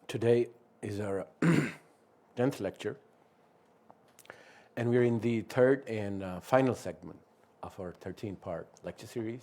Today is our 10th lecture, and we're in the third and final segment of our 13-part lecture series.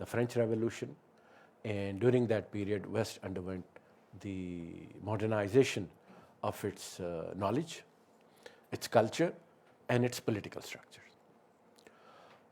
the French Revolution, and during that period West underwent the modernization of its knowledge, its culture and its political structure.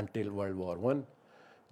until World War I,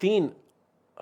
3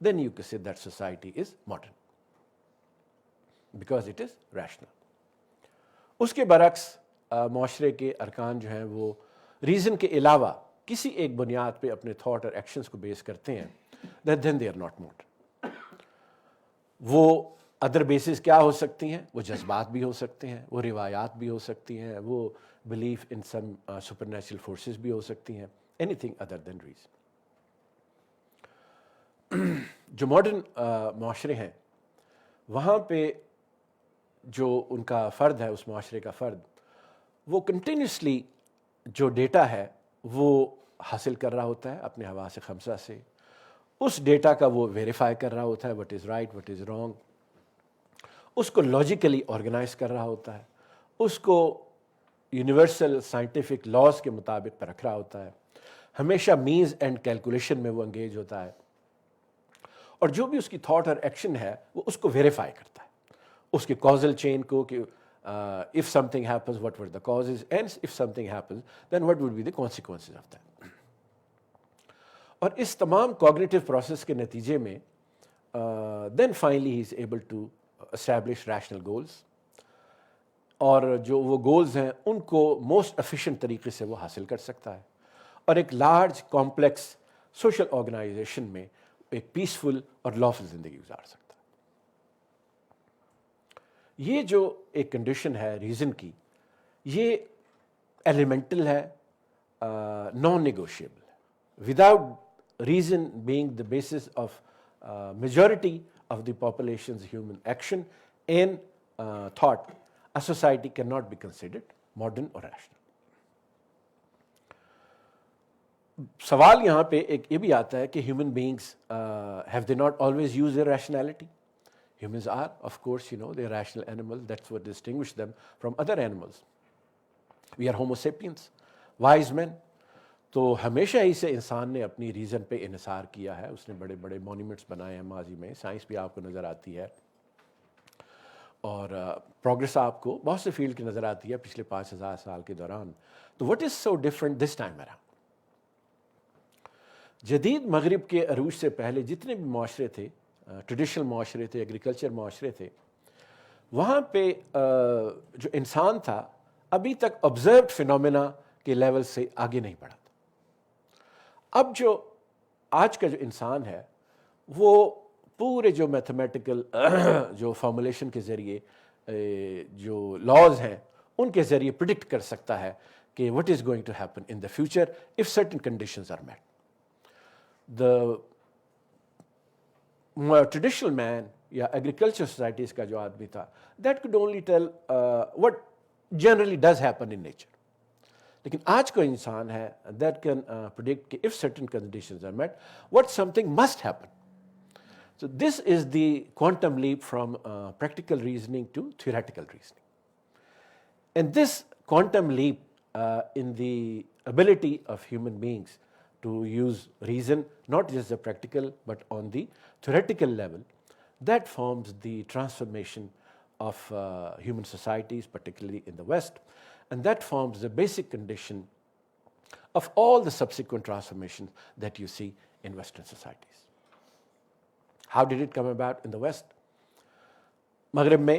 then you can say that society is modern because it is rational. اس کے برعکس معاشرے کے ارکان جو ہیں وہ reason کے علاوہ کسی ایک بنیاد پہ اپنے تھاٹ اور ایکشنز کو بیس کرتے ہیں, then they are not modern. وہ ادر بیسز کیا ہو سکتی ہیں؟ وہ جذبات بھی ہو سکتے ہیں, وہ روایات بھی ہو سکتی ہیں, وہ belief in some super natural forces بھی ہو سکتی ہیں, any thing other than reason. جو ماڈرن معاشرے ہیں وہاں پہ جو ان کا فرد ہے, اس معاشرے کا فرد, وہ کنٹینیوسلی جو ڈیٹا ہے وہ حاصل کر رہا ہوتا ہے اپنے حواس خمسہ سے. اس ڈیٹا کا وہ ویریفائی کر رہا ہوتا ہے, what is right what is wrong. اس کو لاجیکلی آرگنائز کر رہا ہوتا ہے, اس کو یونیورسل سائنٹیفک لاز کے مطابق پر رکھ رہا ہوتا ہے. ہمیشہ مینز اینڈ کیلکولیشن میں وہ انگیج ہوتا ہے, اور جو بھی اس کی تھاٹ اور ایکشن ہے وہ اس کو ویریفائی کرتا ہے, اس کی کازل چین کو, کہ if something happens what were the causes, and if something happens then what would be the consequences of that. اور اس تمام کوگنیٹو پروسیس کے نتیجے میں then finally he is able to establish rational goals, اور جو وہ گولز ہیں ان کو موسٹ ایفیشینٹ طریقے سے وہ حاصل کر سکتا ہے, اور ایک لارج کمپلیکس سوشل آرگنائزیشن میں ایک پیسفل اور لافل زندگی گزار سکتا ہے. یہ جو ایک کنڈیشن ہے ریزن کی, یہ ایلیمنٹل ہے, نان نیگوشیبل ہے. Without reason being the basis of majority of the populations human action and thought, a society cannot be considered modern or rational. سوال یہاں پہ ایک یہ بھی آتا ہے کہ human beings have they not always used their rationality? Humans are, of course, they're rational animals. That's what distinguishes them from other animals. We are homo sapiens, wise men. تو ہمیشہ ہی سے انسان نے اپنی ریزن پہ انحصار کیا ہے. اس نے بڑے بڑے مونیومنٹس بنائے ہیں ماضی میں, سائنس بھی آپ کو نظر آتی ہے, اور پروگرس آپ کو بہت سے فیلڈ کی نظر آتی ہے پچھلے 5000 سال کے دوران. تو what is so different this time around? جدید مغرب کے عروج سے پہلے جتنے بھی معاشرے تھے, ٹریڈیشنل معاشرے تھے, ایگریکلچر معاشرے تھے, وہاں پہ جو انسان تھا ابھی تک آبزروڈ فینومینا کے لیول سے آگے نہیں بڑھا تھا. اب جو آج کا جو انسان ہے وہ پورے جو میتھمیٹیکل جو فارمولیشن کے ذریعے جو لاز ہیں ان کے ذریعے پریڈکٹ کر سکتا ہے کہ what is going to happen in the future if certain conditions are met. The traditional man یا agriculture societies کا جو آدمی تھا, that could only tell what generally does happen in nature. لیکن آج کا انسان ہے that can predict کہ if certain conditions are met, what something must happen. So this is the quantum leap from practical reasoning to theoretical reasoning. And this quantum leap in the ability of human beings to use reason, not just the practical but on the theoretical level, that forms the transformation of human societies, particularly in the West, and that forms the basic condition of all the subsequent transformations that you see in Western societies. How did it come about in the West? مغرب میں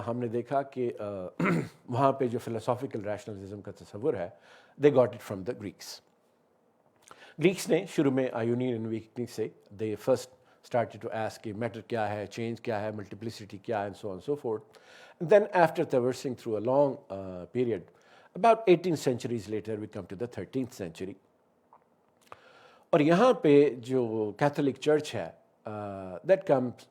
ہم نے دیکھا کہ وہاں پہ جو philosophical rationalism کا تصور ہے, they got it from the Greeks. Greeks نے شروع میں آیونین انویکنگ سے they first started to ask کہ میٹر کیا ہے, چینج کیا ہے, ملٹیپلسٹی کیا ہے, and so on and so forth. And then after traversing through a long period, about 18 centuries later we come to the 13th century. اور یہاں پہ جو کیتھولک چرچ ہے, that comes,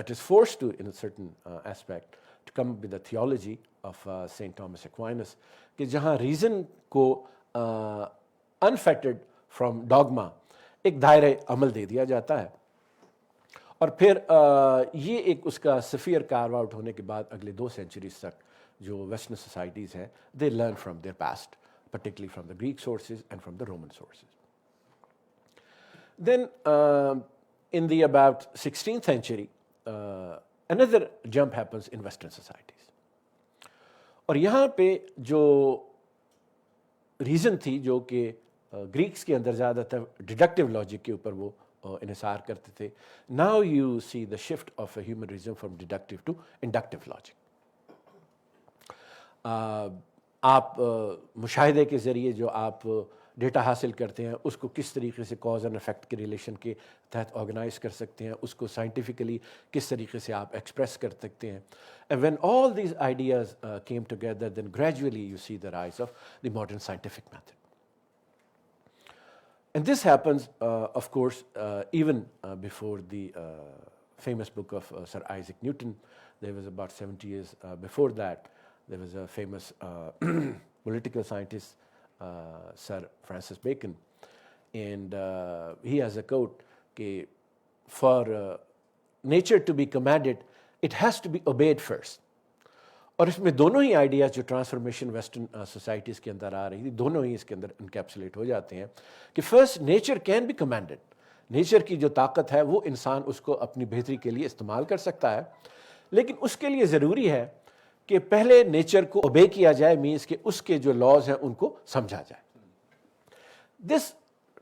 it is forced to, in a certain aspect, to come with the theology of St. Thomas Aquinas, کہ جہاں reason کو unfettered from dogma ایک دائرۂ عمل دے دیا جاتا ہے, اور پھر یہ ایک اس کا سفیر کارو آؤٹ ہونے کے بعد اگلے 2 سینچریز تک جو ویسٹرن سوسائٹیز ہیں they learn from their past, particularly from the Greek sources and from the Roman sources. Then in the about 16th century, another jump happens in Western societies. اور یہاں پہ جو ریزن تھی جو کہ گریکس کے اندر زیادہ تر ڈیڈکٹیو لاجک کے اوپر وہ انحصار کرتے تھے. Now you see the shift of a humanism from deductive to inductive logic. آپ مشاہدے کے ذریعے جو آپ ڈیٹا حاصل کرتے ہیں اس کو کس طریقے سے کاز اینڈ افیکٹ کے ریلیشن کے تحت آرگنائز کر سکتے ہیں, اس کو سائنٹیفکلی کس طریقے سے آپ ایکسپریس کر سکتے ہیں. And when all these ideas came together then gradually you see the rise of the modern scientific method. And this happens, of course, even before the famous book of Sir Isaac Newton. There was about 70 years before that, there was a famous political scientist, Sir Francis Bacon. And he has a quote, for nature to be commanded, it has to be obeyed first. اور اس میں دونوں ہی ideas جو transformation western societies کے اندر آ رہی تھی, دونوں ہی اس کے اندر encapsulate ہو جاتے ہیں کہ first nature can be commanded. Nature کی جو طاقت ہے وہ انسان اس کو اپنی بہتری کے لیے استعمال کر سکتا ہے, لیکن اس کے لیے ضروری ہے کہ پہلے نیچر کو اوبے کیا جائے, مینس کہ اس کے جو لاز ہیں ان کو سمجھا جائے. This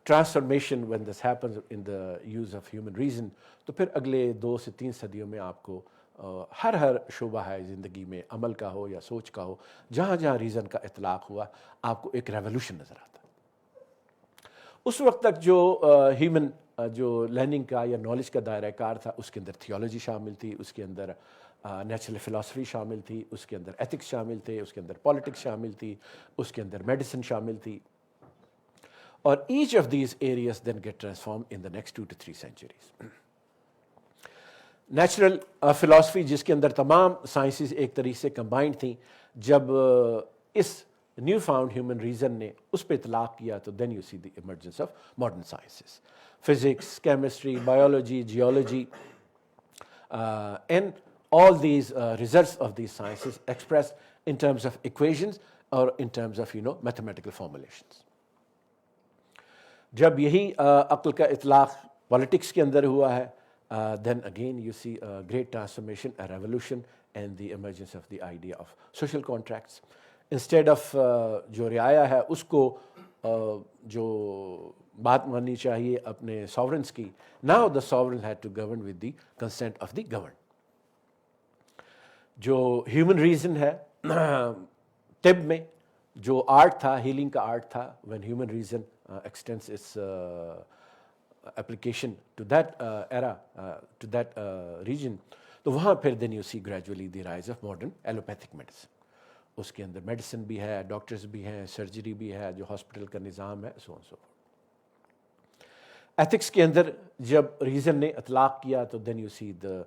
transformation when this happens in the use of human reason, تو پھر اگلے 2 سے 3 صدیوں میں آپ کو ہر شعبہ ہے زندگی میں, عمل کا ہو یا سوچ کا ہو, جہاں جہاں ریزن کا اطلاق ہوا آپ کو ایک ریولوشن نظر آتا ہے. اس وقت تک جو ہیومن جو لرننگ کا یا نالج کا دائرہ کار تھا, اس کے اندر تھیولوجی شامل تھی, اس کے اندر نیچرل فلاسفی شامل تھی, اس کے اندر ایتھکس شامل تھے, اس کے اندر پالیٹکس شامل تھی, اس کے اندر میڈیسن شامل تھی. اور each of these areas then get transformed in the next 2 to 3 centuries. Natural philosophy جس کے اندر تمام سائنسز ایک طریقے سے کمبائنڈ تھیں, جب اس نیو فاؤنڈ ہیومن ریزن نے اس پہ اطلاق کیا تو then you see the emergence of modern sciences, physics, chemistry, biology, geology, and all these results of these sciences expressed in terms of equations or in terms of mathematical formulations. جب یہی عقل کا اطلاق پالیٹکس کے اندر ہوا ہے, then again you see a great transformation, a revolution, and the emergence of the idea of social contracts. Instead of جو رعایا ہے اس کو جو بات ماننی چاہیے اپنے sovereigns کی, now the sovereign had to govern with the consent of the governed. جو ہیومن ریزن ہے طب میں جو آرٹ تھا, ہیلنگ کا آرٹ تھا, when human reason extends its application to that era, to that region, تو وہاں پھر then you see gradually the rise of modern allopathic medicine. اس کے اندر میڈیسن بھی ہے, ڈاکٹرز بھی ہیں, سرجری بھی ہے, جو ہاسپٹل کا نظام ہے, so on so forth. Ethics کے اندر جب ریزن نے اطلاق کیا تو then you see the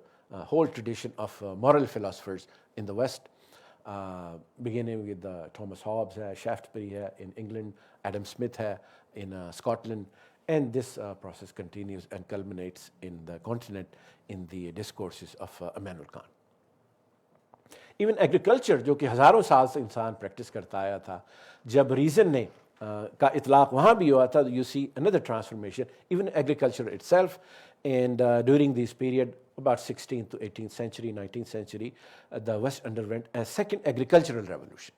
whole tradition of moral philosophers in the West, beginning with Thomas Hobbes ہے, Shaftesbury ہے in England, Adam Smith ہے in Scotland, and this process continues and culminates in the continent in the discourses of Immanuel Kant. Even agriculture جو کہ ہزاروں سال سے انسان practice کرتا آیا تھا, جب ریزن نے کا اطلاق وہاں بھی ہوا تھا, you see another transformation, even agriculture itself. And during this period, about 16th to 18th century, 19th century, the West underwent a second agricultural revolution.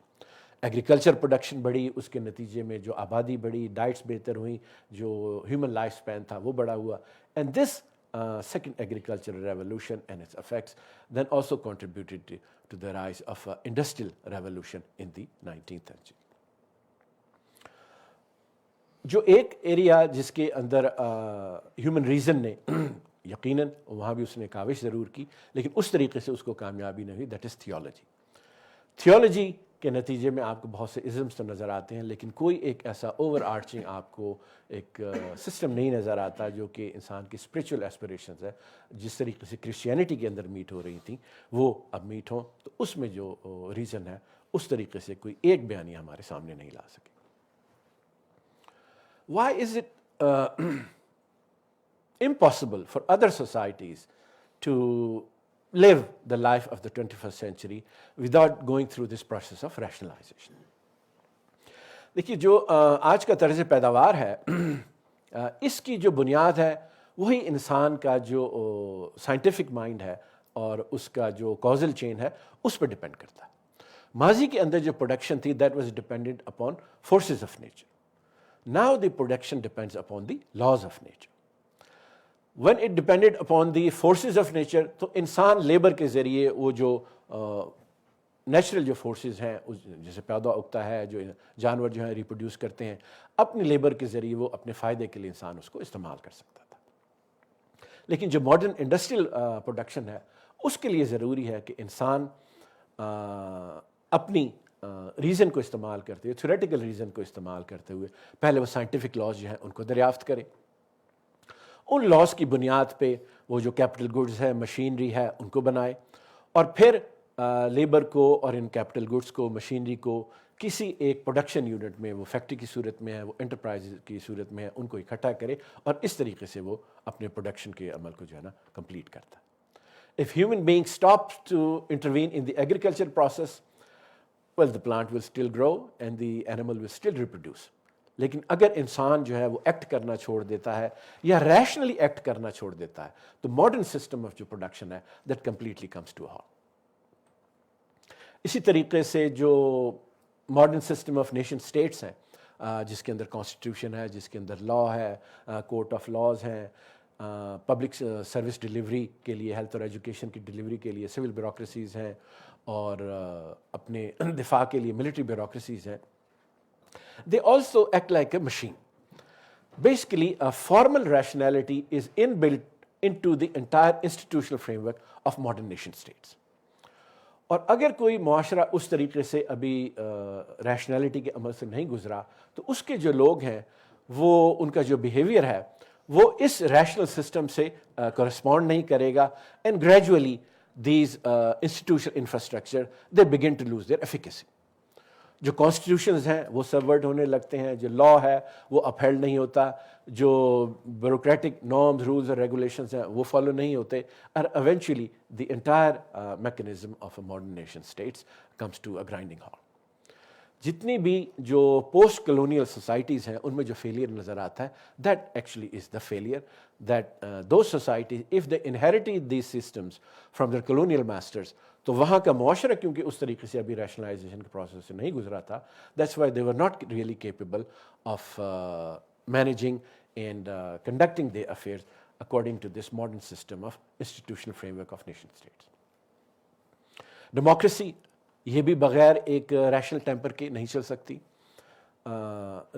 Agriculture production بڑھی, اس کے نتیجے میں جو آبادی بڑھی, ڈائٹس بہتر ہوئیں, جو ہیومن لائف اسپین تھا وہ بڑا ہوا. And this second agricultural revolution and its effects then also contributed to the rise of industrial revolution in the 19th century. جو ایک ایریا جس کے اندر ہیومن ریزن نے یقیناً وہاں بھی اس نے کاوش ضرور کی, لیکن اس طریقے سے اس کو کامیابی نہیں ہوئی, دیٹ از تھیولوجی. تھیولوجی کے نتیجے میں آپ کو بہت سے ازمس تو نظر آتے ہیں, لیکن کوئی ایک ایسا اوور آرچنگ آپ کو ایک سسٹم نہیں نظر آتا جو کہ انسان کی اسپریچول ایسپریشنز ہے, جس طریقے سے کرسچینٹی کے اندر میٹ ہو رہی تھیں وہ اب میٹ ہوں. تو اس میں جو ریزن ہے اس طریقے سے کوئی ایک بیانیہ ہمارے سامنے نہیں لا سکے. Why is it impossible for other societies to live the life of the 21st century without going through this process of rationalization? دیکھیے جو آج کا طرز پیداوار ہے اس کی جو بنیاد ہے وہی انسان کا جو سائنٹیفک مائنڈ ہے اور اس کا جو کازل چین ہے اس پہ ڈپینڈ کرتا ہے. ماضی کے اندر جو پروڈکشن تھی that was dependent upon forces of nature. Now the production depends upon the laws of nature. when it depended upon the forces of nature, تو انسان لیبر کے ذریعے وہ جو نیچرل جو فورسز ہیں جیسے پیدا اگتا ہے, جو جانور جو ہیں ریپروڈیوس کرتے ہیں, اپنی لیبر کے ذریعے وہ اپنے فائدے کے لیے انسان اس کو استعمال کر سکتا تھا. لیکن جو ماڈرن انڈسٹریل پروڈکشن ہے اس کے لیے ضروری ہے کہ انسان اپنی ریزن کو استعمال کرتے ہوئے, تھیوریٹیکل ریزن کو استعمال کرتے ہوئے, پہلے وہ سائنٹیفک لاز جو ہیں ان کو دریافت کرے, ان لاز کی بنیاد پہ وہ جو کیپٹل گڈز ہے, مشینری ہے, ان کو بنائے, اور پھر لیبر کو اور ان کیپٹل گڈز کو, مشینری کو کسی ایک پروڈکشن یونٹ میں, وہ فیکٹری کی صورت میں ہے, وہ انٹرپرائز کی صورت میں ہے, ان کو اکٹھا کرے اور اس طریقے سے وہ اپنے پروڈکشن کے عمل کو جو ہے نا کمپلیٹ کرتا ہے. If human being stops to intervene in the agricultural process, well, the plant will still grow and the animal will still reproduce. لیکن اگر انسان جو ہے وہ ایکٹ کرنا چھوڑ دیتا ہے یا ریشنلی ایکٹ کرنا چھوڑ دیتا ہے تو ماڈرن سسٹم آف جو پروڈکشن ہے that completely comes to halt. اسی طریقے سے جو modern system of nation states ہیں, جس کے اندر کانسٹیٹیوشن ہے, جس کے اندر لا ہے, کورٹ آف لاز ہیں, پبلک سروس ڈیلیوری کے لیے, ہیلتھ اور ایجوکیشن کی ڈیلیوری کے لیے سول بیوروکریسیز ہیں, اور اپنے دفاع کے لیے ملٹری بیوروکریسیز ہیں. They also act like a machine. Basically, a formal rationality is inbuilt into the entire institutional framework of modern nation states. اور اگر کوئی معاشرہ اس طریقے سے ابھی ریشنالٹی کے عمل سے نہیں گزرا تو اس کے جو لوگ ہیں وہ, ان کا جو بیہیویئر ہے وہ اس ریشنل سسٹم سے کورسپونڈ نہیں کرے گا, and gradually these institutional infrastructure they begin to lose their efficacy. جو کانسٹیٹیوشنز ہیں وہ سبورٹ ہونے لگتے ہیں, جو لا ہے وہ اپہیلڈ نہیں ہوتا, جو بیوروکریٹک نارمز, رولز اور ریگولیشنز ہیں وہ فالو نہیں ہوتے, اور eventually the entire mechanism of a modern nation states comes to a grinding halt. جتنی بھی جو پوسٹ کلونیل سوسائٹیز ہیں ان میں جو فیلئر نظر آتا ہے, that actually is the failure that those societies if they inherited these systems from their colonial masters, تو وہاں کا معاشرہ کیونکہ اس طریقے سے ابھی ریشنلائزیشن کے پروسیس سے نہیں گزرا تھا, that's why they were not really capable of managing and conducting their affairs according to this modern system of institutional framework of nation states. Democracy یہ بھی بغیر ایک ریشنل ٹیمپر کے نہیں چل سکتی.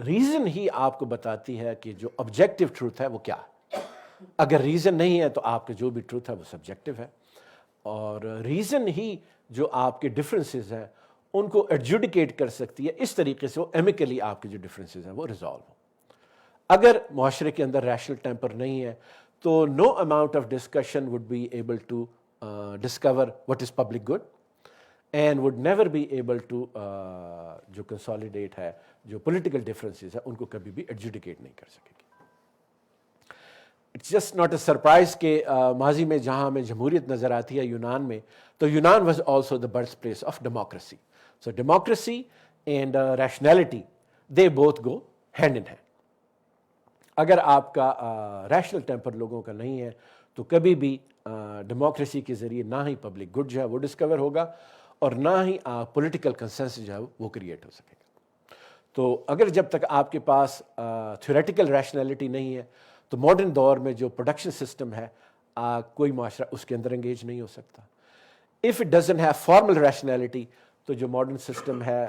ریزن ہی آپ کو بتاتی ہے کہ جو آبجیکٹو ٹروتھ ہے وہ کیا ہے. اگر ریزن نہیں ہے تو آپ کا جو بھی ٹروتھ ہے وہ سبجیکٹو ہے, اور ریزن ہی جو آپ کے ڈفرینسز ہیں ان کو ایڈجوڈیکیٹ کر سکتی ہے, اس طریقے سے وہ ایمیکلی آپ کے جو ڈفرینسز ہیں وہ ریزالو ہوں. اگر معاشرے کے اندر ریشنل ٹیمپر نہیں ہے تو no amount of discussion would be able to discover what is public good, and would never be able to جو کنسالیڈیٹ ہے, جو پولیٹیکل ڈفرینسز ہیں ان کو کبھی بھی ایڈجوڈیکیٹ نہیں کر سکے گی. It's just not a surprise کہ ماضی میں جہاں ہمیں جمہوریت نظر آتی ہے یونان میں, تو یونان was also the birth place of democracy. So democracy and rationality they both go hand in hand. اگر آپ کا ریشنل ٹیمپر لوگوں کا نہیں ہے تو کبھی بھی ڈیموکریسی کے ذریعے نہ ہی پبلک گڈ جو ہے وہ ڈسکور ہوگا اور نہ ہی پولیٹیکل کنسنسس جو ہے وہ کریٹ ہو سکے گا. تو اگر جب تک آپ کے پاس تھیوریٹیکل ریشنلٹی نہیں ہے تو ماڈرن دور میں جو پروڈکشن سسٹم ہے کوئی معاشرہ اس کے اندر انگیج نہیں ہو سکتا. If it doesn't have formal rationality تو جو ماڈرن سسٹم ہے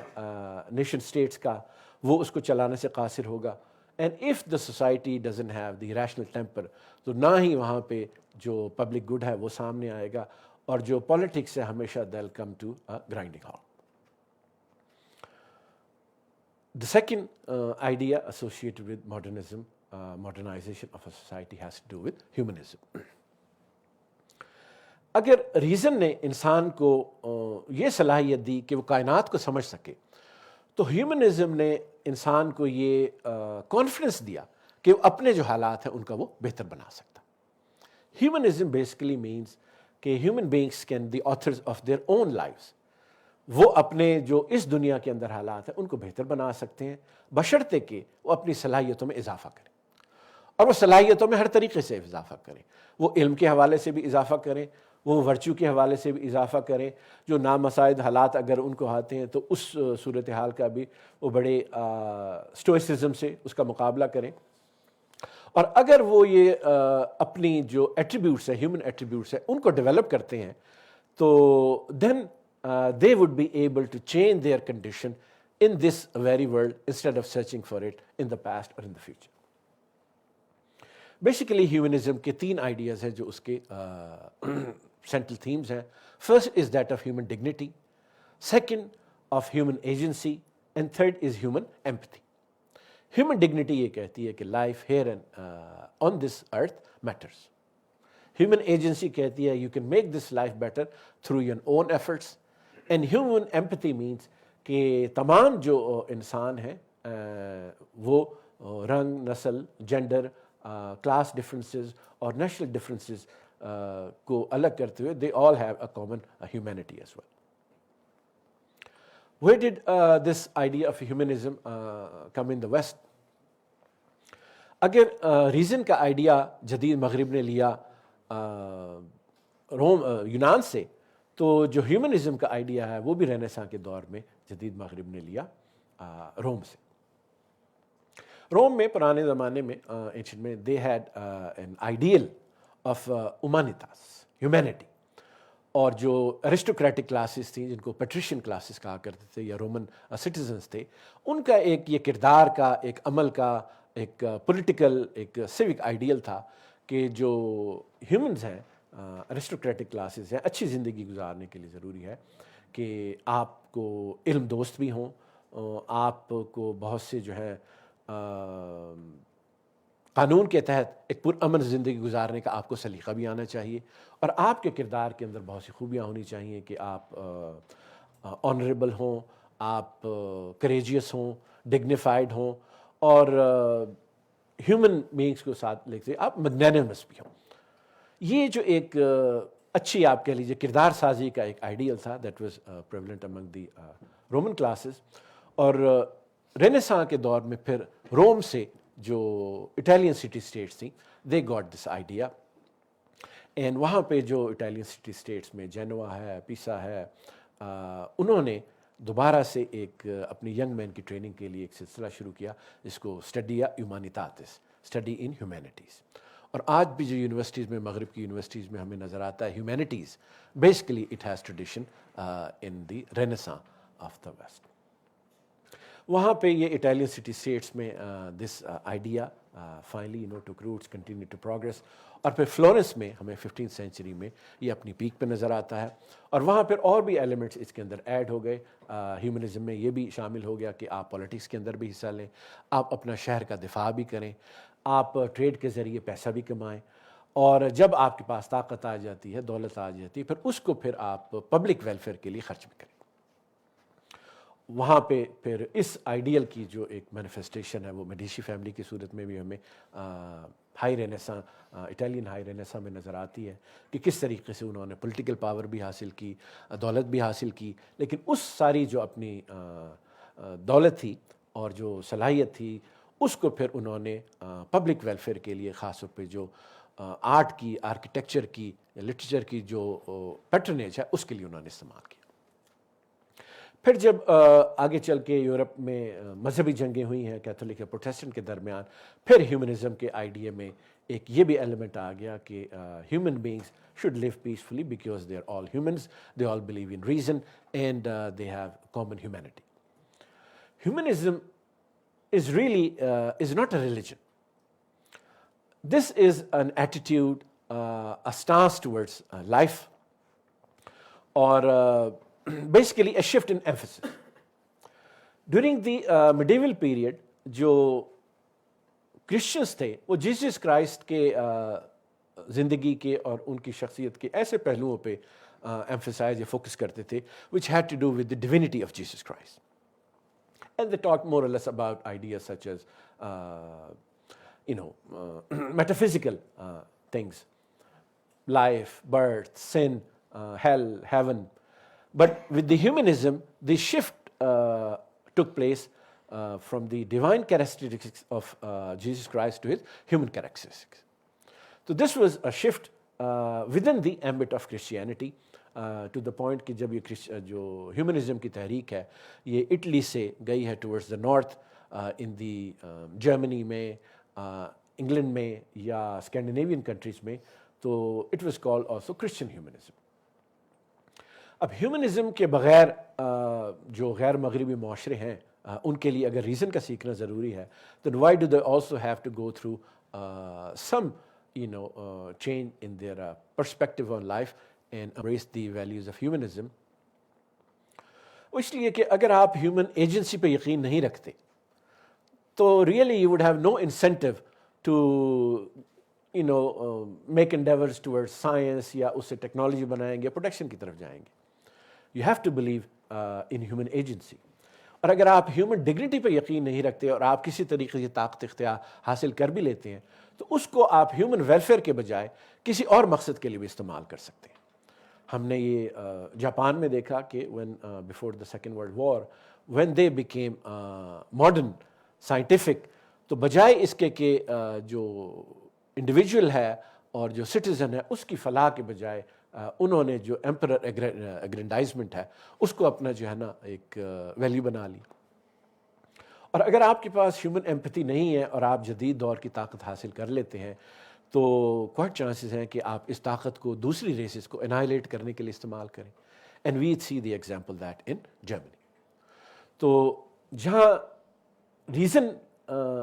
نیشن اسٹیٹس کا وہ اس کو چلانے سے قاصر ہوگا. And if the society doesn't have the rational temper تو نہ ہی وہاں پہ جو پبلک گڈ ہے وہ سامنے آئے گا, اور جو پالیٹکس ہے ہمیشہ they'll come to a grinding halt. The second idea associated with modernism, modernization of a society has to do with humanism. اگر ریزن نے انسان کو یہ صلاحیت دی کہ وہ کائنات کو سمجھ سکے تو ہیومنزم نے انسان کو یہ کانفیڈنس دیا کہ وہ اپنے جو حالات ہیں ان کا وہ بہتر بنا سکتا. ہیومنزم بیسیکلی مینس کہ human beings can the authors of their own lives, وہ اپنے جو اس دنیا کے اندر حالات ہیں ان کو بہتر بنا سکتے ہیں بشرطے کہ وہ اپنی صلاحیتوں میں اضافہ کریں, اور وہ صلاحیتوں میں ہر طریقے سے اضافہ کریں. وہ علم کے حوالے سے بھی اضافہ کریں, وہ ورچو کے حوالے سے بھی اضافہ کریں, جو نامساعد حالات اگر ان کو آتے ہیں تو اس صورتحال کا بھی وہ بڑے اسٹوئسزم سے اس کا مقابلہ کریں, اور اگر وہ یہ اپنی جو ایٹریبیوٹس ہیں ہیومن ایٹریبیوٹس ہیں ان کو ڈیولپ کرتے ہیں تو دین they would be able to change their condition in this very world instead of searching for it in the past or in the future. Basically humanism کے 3 آئیڈیاز ہیں جو اس کے سینٹرل تھیمز ہیں. First is that of human dignity, second of human agency, and third is human empathy. Human dignity یہ کہتی ہے کہ life here and on this earth matters. Human agency کہتی ہے you can make this life better through your own efforts. And human empathy means کہ تمام جو انسان ہیں وہ رنگ, نسل, جینڈر, کلاس ڈفرینسز اور نیشنل ڈفرینسز کو الگ کرتے ہوئے they all have a common humanity as well. Where did this idea of humanism come in the West? اگر ریزن کا آئیڈیا جدید مغرب نے لیا یونان سے, تو جو ہیومنزم کا آئیڈیا ہے وہ بھی رینیساں کے دور میں جدید مغرب نے لیا روم سے. روم میں پرانے زمانے میں ایشین میں they had an ideal of humanitas, humanity. اور جو ایرسٹوکریٹک کلاسز تھیں جن کو پیٹریشین کلاسز کہا کرتے تھے یا رومن سٹیزنس تھے, ان کا ایک یہ کردار کا, ایک عمل کا, ایک پولیٹیکل, ایک سیوک آئیڈیل تھا کہ جو ہیومنز ہیں, ایرسٹوکریٹک کلاسز ہیں, اچھی زندگی گزارنے کے لیے ضروری ہے کہ آپ کو علم دوست بھی ہوں, آپ کو بہت سے جو ہے قانون کے تحت ایک پرامن زندگی گزارنے کا آپ کو سلیقہ بھی آنا چاہیے, اور آپ کے کردار کے اندر بہت سی خوبیاں ہونی چاہیے کہ آپ آنریبل ہوں, آپ کریجیس ہوں, ڈگنیفائڈ ہوں, اور ہیومن بینگس کو ساتھ لے کے آپ میگنینمس بھی ہوں. یہ جو ایک اچھی آپ کہہ لیجیے کردار سازی کا ایک آئیڈیل تھا that was prevalent Umang the Roman classes. اور رینیساں کے دور میں پھر روم سے جو اٹالین سٹی اسٹیٹس تھیں they got this idea, and وہاں پہ جو اٹالین سٹی اسٹیٹس میں جینوا ہے, پیسا ہے, انہوں نے دوبارہ سے ایک اپنی ینگ مین کی ٹریننگ کے لیے ایک سلسلہ شروع کیا جس کو اسٹڈیا ہیومانیتاتس, اسٹڈی ان ہیومینٹیز. اور آج بھی جو یونیورسٹیز میں, مغرب کی یونیورسٹیز میں ہمیں نظر آتا ہے humanities, basically it has tradition in the Renaissance of the West. وہاں پہ یہ اٹالین سٹی اسٹیٹس میں this idea finally took roots, continue to progress. اور پھر فلورنس میں ہمیں 15th سینچری میں یہ اپنی پیک پہ نظر آتا ہے, اور وہاں پھر اور بھی ایلیمنٹس اس کے اندر ایڈ ہو گئے. ہیومنزم میں یہ بھی شامل ہو گیا کہ آپ پولیٹکس کے اندر بھی حصہ لیں, آپ اپنا شہر کا دفاع بھی کریں, آپ ٹریڈ کے ذریعے پیسہ بھی کمائیں, اور جب آپ کے پاس طاقت آ جاتی ہے, دولت آ جاتی ہے, پھر اس کو پھر آپ پبلک ویلفیئر کے لیے خرچ بھی کریں. وہاں پہ پھر اس آئیڈیل کی جو ایک مینیفیسٹیشن ہے وہ میڈیشی فیملی کی صورت میں بھی ہمیں ہائی رینیساں, اٹالین ہائی رینیساں میں نظر آتی ہے کہ کس طریقے سے انہوں نے پولیٹیکل پاور بھی حاصل کی, دولت بھی حاصل کی, لیکن اس ساری جو اپنی دولت تھی اور جو صلاحیت تھی اس کو پھر انہوں نے پبلک ویلفیئر کے لیے, خاص طور پہ جو آرٹ کی, آرکیٹیکچر کی, لٹریچر کی جو پیٹرنیج ہے اس کے لیے انہوں نے استعمال کیا. پھر جب آگے چل کے یورپ میں مذہبی جنگیں ہوئی ہیں کیتھولک اور پروٹیسٹنٹ کے درمیان, پھر ہیومنزم کے آئیڈیا میں ایک یہ بھی ایلیمنٹ آ گیا کہ human beings should live peacefully because they are all humans, they all believe in reason, and they have common humanity. Humanism is really is not a religion. This is an attitude, a stance towards life, or basically a shift in emphasis. During the medieval period, جو Christians تھے وہ Jesus Christ کے زندگی کے اور ان کی شخصیت کے ایسے پہلوؤں پہ ایمفسائز یا فوکس کرتے تھے which had to do with the divinity of Jesus Christ. And they talked more or less about ideas such as metaphysical things, life, birth, sin, hell, heaven. But with the humanism, the shift took place from the divine characteristics of Jesus Christ to his human characteristics. So this was a shift within the ambit of Christianity to the point کہ جب یہ جو humanism کی تحریک ہے یہ Italy سے گئی ہے towards the north, in the Germany میں, انگلینڈ میں یا اسکینڈینیوین کنٹریز میں, تو it was called also Christian humanism. اب ہیومنزم کے بغیر جو غیر مغربی معاشرے ہیں ان کے لیے اگر ریزن کا سیکھنا ضروری ہے, then why do they also have to go through some change in their perspective on life and embrace the values of humanism? اس لیے کہ اگر آپ ہیومن ایجنسی پہ یقین نہیں رکھتے تو really you would have no incentive to make endeavours toward science, یا اس سے ٹیکنالوجی بنائیں گے, پروڈکشن کی طرف جائیں گے. You have to believe in human agency. اور اگر آپ ہیومن ڈگنیٹی پہ یقین نہیں رکھتے اور آپ کسی طریقے سے طاقت اختیار حاصل کر بھی لیتے ہیں تو اس کو آپ ہیومن ویلفیئر کے بجائے کسی اور مقصد کے لیے بھی استعمال کر سکتے ہیں. ہم نے یہ جاپان میں دیکھا کہ before the Second World War when they became modern scientific, تو بجائے اس کے کہ جو انڈیویجول ہے اور جو سٹیزن ہے اس کی فلاح کے بجائے انہوں نے جو ایمپرر اگرینڈائزمنٹ ہے اس کو اپنا جو ہے نا ایک ویلیو بنا لی. اور اگر آپ کے پاس ہیومن ایمپتھی نہیں ہے اور آپ جدید دور کی طاقت حاصل کر لیتے ہیں تو کوائٹ چانسز ہیں کہ آپ اس طاقت کو دوسری ریسز کو انائلیٹ کرنے کے لیے استعمال کریں. And we see the example that in Germany. تو جہاں ریزن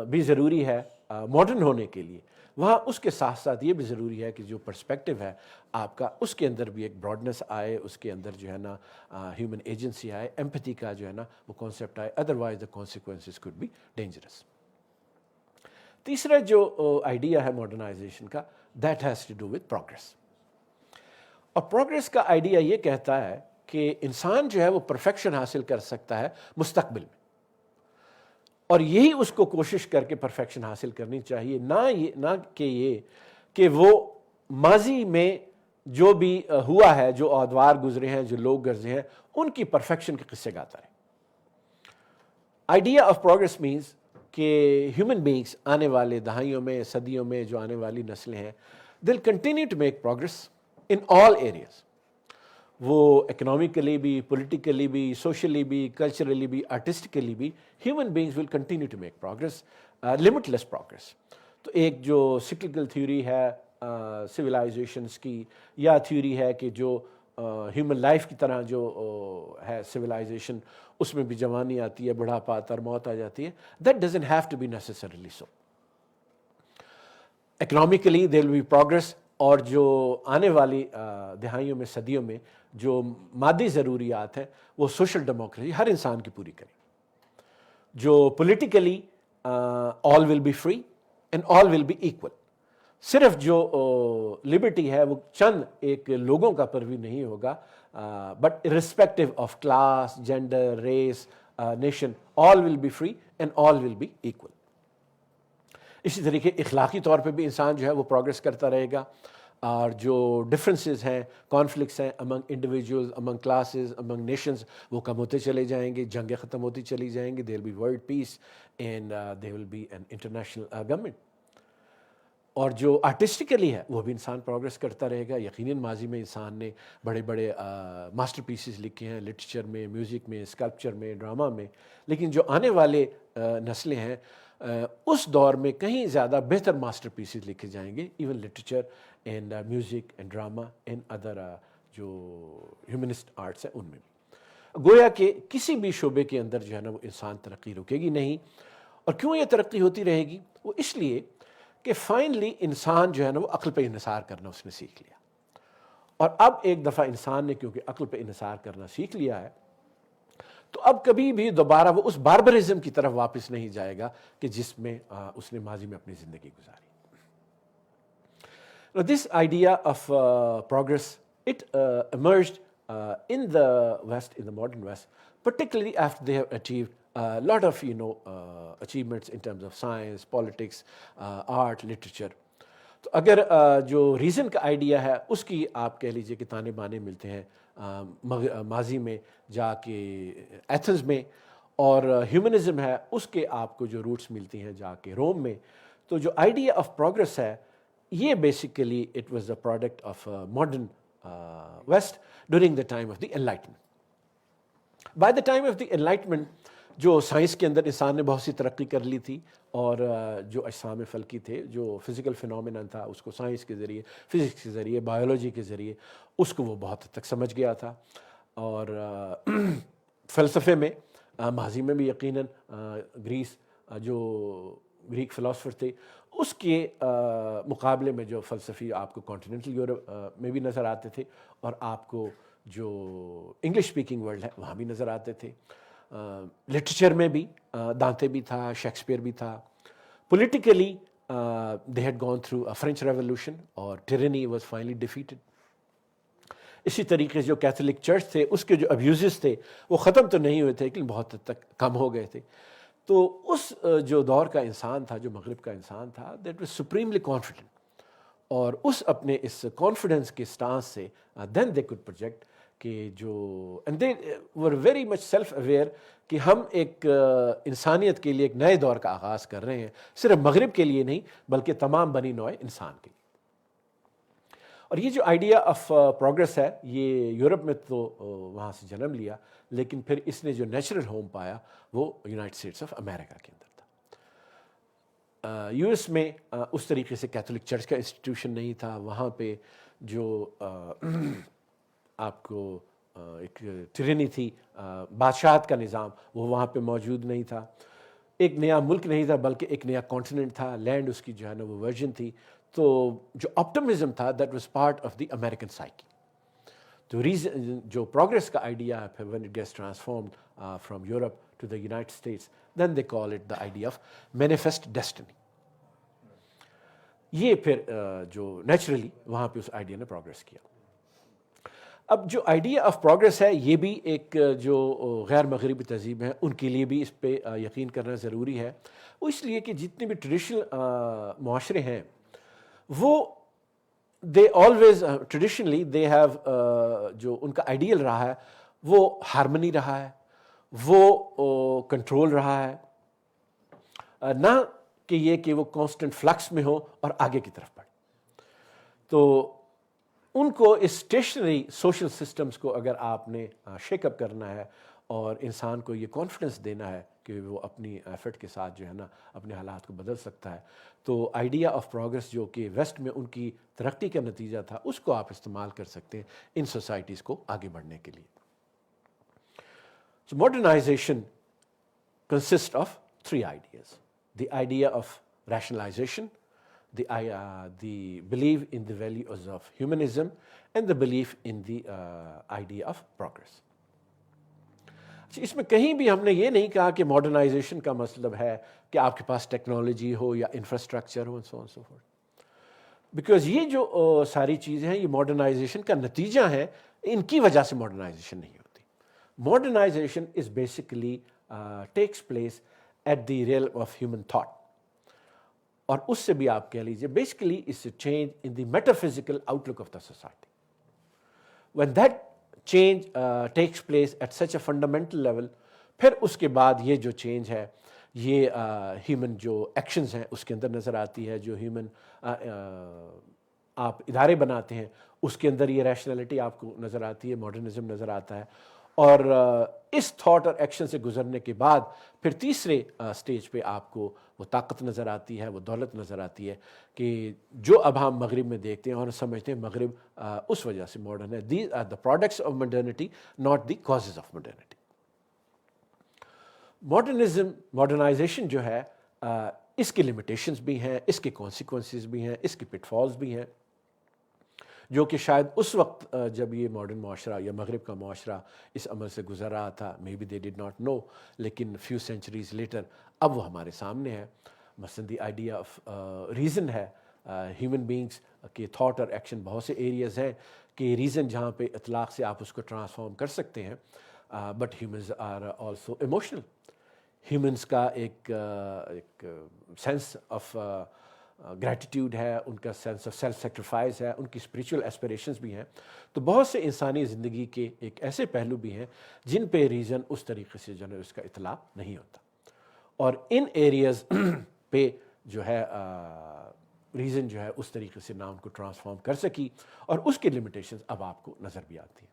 بھی ضروری ہے ماڈرن ہونے کے لیے, وہاں اس کے ساتھ ساتھ یہ بھی ضروری ہے کہ جو پرسپیکٹیو ہے آپ کا اس کے اندر بھی ایک براڈنس آئے, اس کے اندر جو ہے نا ہیومن ایجنسی آئے, ایمپتھی کا جو ہے نا وہ کانسیپٹ آئے, otherwise the consequences could be dangerous. تیسرا جو آئیڈیا ہے ماڈرنائزیشن کا, that has to do with progress. اور پروگرس کا آئیڈیا یہ کہتا ہے کہ انسان جو ہے وہ پرفیکشن حاصل کر سکتا ہے مستقبل میں, اور یہی اس کو کوشش کر کے پرفیکشن حاصل کرنی چاہیے, نہ کہ یہ کہ وہ ماضی میں جو بھی ہوا ہے, جو ادوار گزرے ہیں, جو لوگ گزرے ہیں, ان کی پرفیکشن کے قصے گاتا ہے. آئیڈیا آف پروگرس مینس کہ ہیومن بینگس آنے والے دہائیوں میں, صدیوں میں, جو آنے والی نسلیں ہیں, they will continue to make progress in all areas. وہ اکنامکلی بھی, پولیٹیکلی بھی, سوشلی بھی, کلچرلی بھی, آرٹسٹکلی بھی, human beings will continue to make progress, limitless progress. تو ایک جو سکلکل تھیوری ہے سویلائزیشنس کی, یا تھیوری ہے کہ جو ہیومن لائف کی طرح جو ہے سویلائزیشن, اس میں بھی جوانی آتی ہے, بڑھاپا آتا ہے اور موت آ جاتی ہے, that doesn't have to be necessarily so. Economically there will be progress, اور جو آنے والی دہائیوں میں, صدیوں میں جو مادی ضروریات ہیں وہ سوشل ڈیموکریسی ہر انسان کی پوری کریں. جو politically all will be free and all will be equal. صرف جو لبرٹی ہے وہ چند ایک لوگوں کا پروی نہیں ہوگا, but irrespective of class, gender, race, nation, all will be free and all will be equal. اسی طریقے اخلاقی طور پہ بھی انسان جو ہے وہ پروگرس کرتا رہے گا, اور جو ڈفرینسز ہیں, کانفلکٹس ہیں امنگ انڈیویجولز, امنگ کلاسز, امنگ نیشنز, وہ کم ہوتے چلے جائیں گے, جنگیں ختم ہوتی چلی جائیں گی, there will be world peace and there will be an international government. اور جو آرٹسٹکلی ہے وہ بھی انسان پروگرس کرتا رہے گا. یقیناً ماضی میں انسان نے بڑے بڑے ماسٹر پیسز لکھے ہیں, لٹریچر میں, میوزک میں, اسکلپچر میں, ڈرامہ میں, لیکن جو آنے والے نسلیں ہیں اس دور میں کہیں زیادہ بہتر ماسٹر پیسز لکھے جائیں گے, even literature and music and drama and other جو ہیومنسٹ آرٹس ہیں ان میں بھی. گویا کہ کسی بھی شعبے کے اندر جو ہے نا وہ انسان ترقی رکے گی نہیں. اور کیوں یہ ترقی ہوتی رہے گی؟ وہ اس لیے کہ فائنلی انسان جو ہے نا وہ عقل پہ انحصار کرنا اس نے سیکھ لیا. اور اب ایک دفعہ انسان نے کیونکہ عقل پہ انحصار کرنا سیکھ لیا ہے تو اب کبھی بھی دوبارہ وہ اس باربرزم کی طرف واپس نہیں جائے گا کہ جس میں اس نے ماضی میں اپنی زندگی گزاری. Now, this idea of progress, it emerged in the West, in the modern West, particularly after they have achieved a lot of achievements in terms of science, politics, art, literature. تو اگر جو ریزن کا idea ہے اس کی آپ کہہ لیجئے کہ تانے بانے ملتے ہیں ماضی میں جا کے ایتھنز میں, اور ہیومنزم ہے اس کے آپ کو جو روٹس ملتی ہیں جا کے روم میں. تو جو آئیڈیا آف پروگرس ہے یہ basically it was the product of modern West during the time of the Enlightenment. By the time of the Enlightenment, جو سائنس کے اندر انسان نے بہت سی ترقی کر لی تھی، اور جو اجسام فلکی تھے، جو فزیکل فنومینن تھا، اس کو سائنس کے ذریعے، فزکس کے ذریعے، بایولوجی کے ذریعے اس کو وہ بہت حد تک سمجھ گیا تھا. اور فلسفے میں ماضی میں بھی یقیناً گریس جو گریک فلاسفر تھے اس کے مقابلے میں جو فلسفی آپ کو کانٹیننٹل یورپ میں بھی نظر آتے تھے، اور آپ کو جو انگلش اسپیکنگ ورلڈ ہے وہاں بھی نظر آتے تھے. لٹریچر میں بھی دانتے بھی تھا، شیکسپیئر بھی تھا. Politically they had gone through French revolution اور ٹیرنی واز فائنلی ڈیفیٹڈ. اسی طریقے سے جو کیتھولک چرچ تھے اس کے جو ابیوزز تھے وہ ختم تو نہیں ہوئے تھے لیکن بہت حد تک کم ہو گئے تھے. تو اس جو دور کا انسان تھا، جو مغرب کا انسان تھا، دیٹ واز سپریملی کانفیڈنٹ، اور اس اپنے اس کانفیڈنس کے سٹانس سے دین دے کوڈ پروجیکٹ کہ جو and they were very much self aware کہ ہم ایک انسانیت کے لیے ایک نئے دور کا آغاز کر رہے ہیں، صرف مغرب کے لیے نہیں بلکہ تمام بنی نوع انسان کے لیے. اور یہ جو آئیڈیا آف پروگریس ہے یہ یورپ میں تو وہاں سے جنم لیا، لیکن پھر اس نے جو نیچرل ہوم پایا وہ یونائٹڈ اسٹیٹس آف امریکہ کے اندر تھا. یو ایس میں اس طریقے سے کیتھولک چرچ کا انسٹیٹیوشن نہیں تھا. وہاں پہ جو آپ کو ایک ٹرینی تھی، بادشاہت کا نظام، وہ وہاں پہ موجود نہیں تھا. ایک نیا ملک نہیں تھا بلکہ ایک نیا کانٹیننٹ تھا. لینڈ اس کی جو ہے نا وہ ورجن تھی. تو جو آپٹمزم تھا that was part of the American psyche. تو ریزن جو پروگریس کا آئیڈیا ہے پھر when it gets transformed from Europe to the United States, then they call it the idea of manifest destiny. یہ پھر جو نیچرلی وہاں پہ اس آئیڈیا نے پروگریس کیا. اب جو آئیڈیا آف پروگریس ہے یہ بھی ایک جو غیر مغربی تہذیب ہیں ان کے لیے بھی اس پہ یقین کرنا ضروری ہے. وہ اس لیے کہ جتنے بھی ٹریڈیشنل معاشرے ہیں وہ they always traditionally they have جو ان کا آئیڈیل رہا ہے وہ ہارمنی رہا ہے، وہ کنٹرول رہا ہے، نہ کہ یہ کہ وہ کانسٹنٹ فلکس میں ہو اور آگے کی طرف بڑھے. تو ان کو اس اسٹیشنری سوشل سسٹمز کو اگر آپ نے شیک اپ کرنا ہے اور انسان کو یہ کانفیڈنس دینا ہے کہ وہ اپنی ایفرٹ کے ساتھ جو ہے نا اپنے حالات کو بدل سکتا ہے، تو آئیڈیا آف پروگریس جو کہ ویسٹ میں ان کی ترقی کا نتیجہ تھا اس کو آپ استعمال کر سکتے ہیں ان سوسائٹیز کو آگے بڑھنے کے لیے. So modernization consists of three ideas: the idea of rationalization, the belief in the values of humanism, and the belief in the idea of progress. اس میں کہیں بھی ہم نے یہ نہیں کہا کہ ماڈرنائزیشن کا مطلب ہے کہ آپ کے پاس ٹیکنالوجی ہو یا infrastructure who so on so forth. Because یہ جو ساری چیزیں ہیں یہ ماڈرنائزیشن کا نتیجہ ہیں، ان کی وجہ سے ماڈرنائزیشن نہیں ہوتی. Modernisation is basically takes place at the realm of human thought, اور اس سے بھی آپ کہہ لیجیے بیسیکلی اس change in the metaphysical outlook of the society. When that change takes place at such a fundamental level, پھر اس کے بعد یہ جو چینج ہے یہ ہیومن جو ایکشنز ہیں اس کے اندر نظر آتی ہے. جو ہیومن آپ ادارے بناتے ہیں اس کے اندر یہ ریشنلٹی آپ کو نظر آتی ہے، ماڈرنزم نظر آتا ہے. اور اس تھاٹ اور ایکشن سے گزرنے کے بعد پھر تیسرے سٹیج پہ آپ کو وہ طاقت نظر آتی ہے، وہ دولت نظر آتی ہے کہ جو اب ہم مغرب میں دیکھتے ہیں اور سمجھتے ہیں مغرب اس وجہ سے ماڈرن ہے. These are the products of modernity not the causes of modernity. Modernisation جو ہے اس کی لمیٹیشنز بھی ہیں، اس کے کانسیکوینسز بھی ہیں، اس کے پٹ فالز بھی ہیں، جو کہ شاید اس وقت جب یہ ماڈرن معاشرہ یا مغرب کا معاشرہ اس عمل سے گزر رہا تھا may be they did not know, لیکن فیو سینچریز لیٹر اب وہ ہمارے سامنے ہے. مثلاً دی آئیڈیا آف ریزن ہے. ہیومن بینگس کے تھاٹ اور ایکشن بہت سے ایریاز ہیں کہ ریزن جہاں پہ اطلاق سے آپ اس کو ٹرانسفارم کر سکتے ہیں، but humans are also emotional. Humans کا ایک سینس آف گریٹیٹیوڈ ہے، ان کا سینس آف سیلف سیکریفائز ہے، ان کی اسپریچول ایسپریشنز بھی ہیں. تو بہت سے انسانی زندگی کے ایک ایسے پہلو بھی ہیں جن پہ ریزن اس طریقے سے جو ہے اس کا اطلاع نہیں ہوتا، اور ان ایریاز پہ جو ہے ریزن جو ہے اس طریقے سے نہ ان کو ٹرانسفارم کر سکی، اور اس کی لمیٹیشنز اب آپ کو نظر بھی آتی ہیں.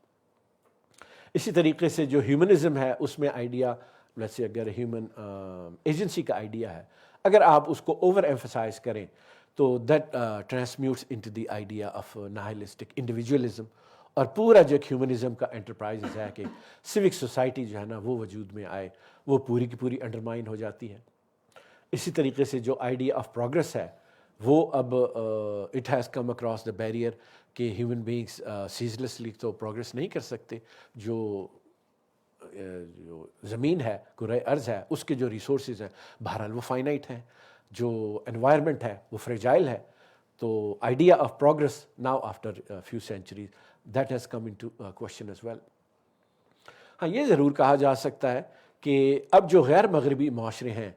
اسی طریقے سے جو ہیومنزم ہے اس میں آئیڈیا ویسے اگر ہیومن ایجنسی کا آئیڈیا ہے، اگر آپ اس کو اوور ایمفسائز کریں تو that transmutes into the idea of nihilistic individualism, اور پورا جو ہیومنزم کا انٹرپرائز ہے کہ سوک سوسائٹی جو ہے نا وہ وجود میں آئے، وہ پوری کی پوری انڈرمائن ہو جاتی ہے۔ اسی طریقے سے جو آئیڈیا آف پروگریس ہے وہ اب it has come across the barrier کہ ہیومن بینگس سیزلیسلی تو پروگریس نہیں کر سکتے۔ جو زمین ہے، کرۂ ارض ہے، اس کے جو ریسورسز ہیں بہرحال وہ فائنائٹ ہیں، جو انوائرمنٹ ہے وہ فریجائل ہے۔ تو idea of progress now after few centuries that has come into question as well. ہاں، یہ ضرور کہا جا سکتا ہے کہ اب جو غیر مغربی معاشرے ہیں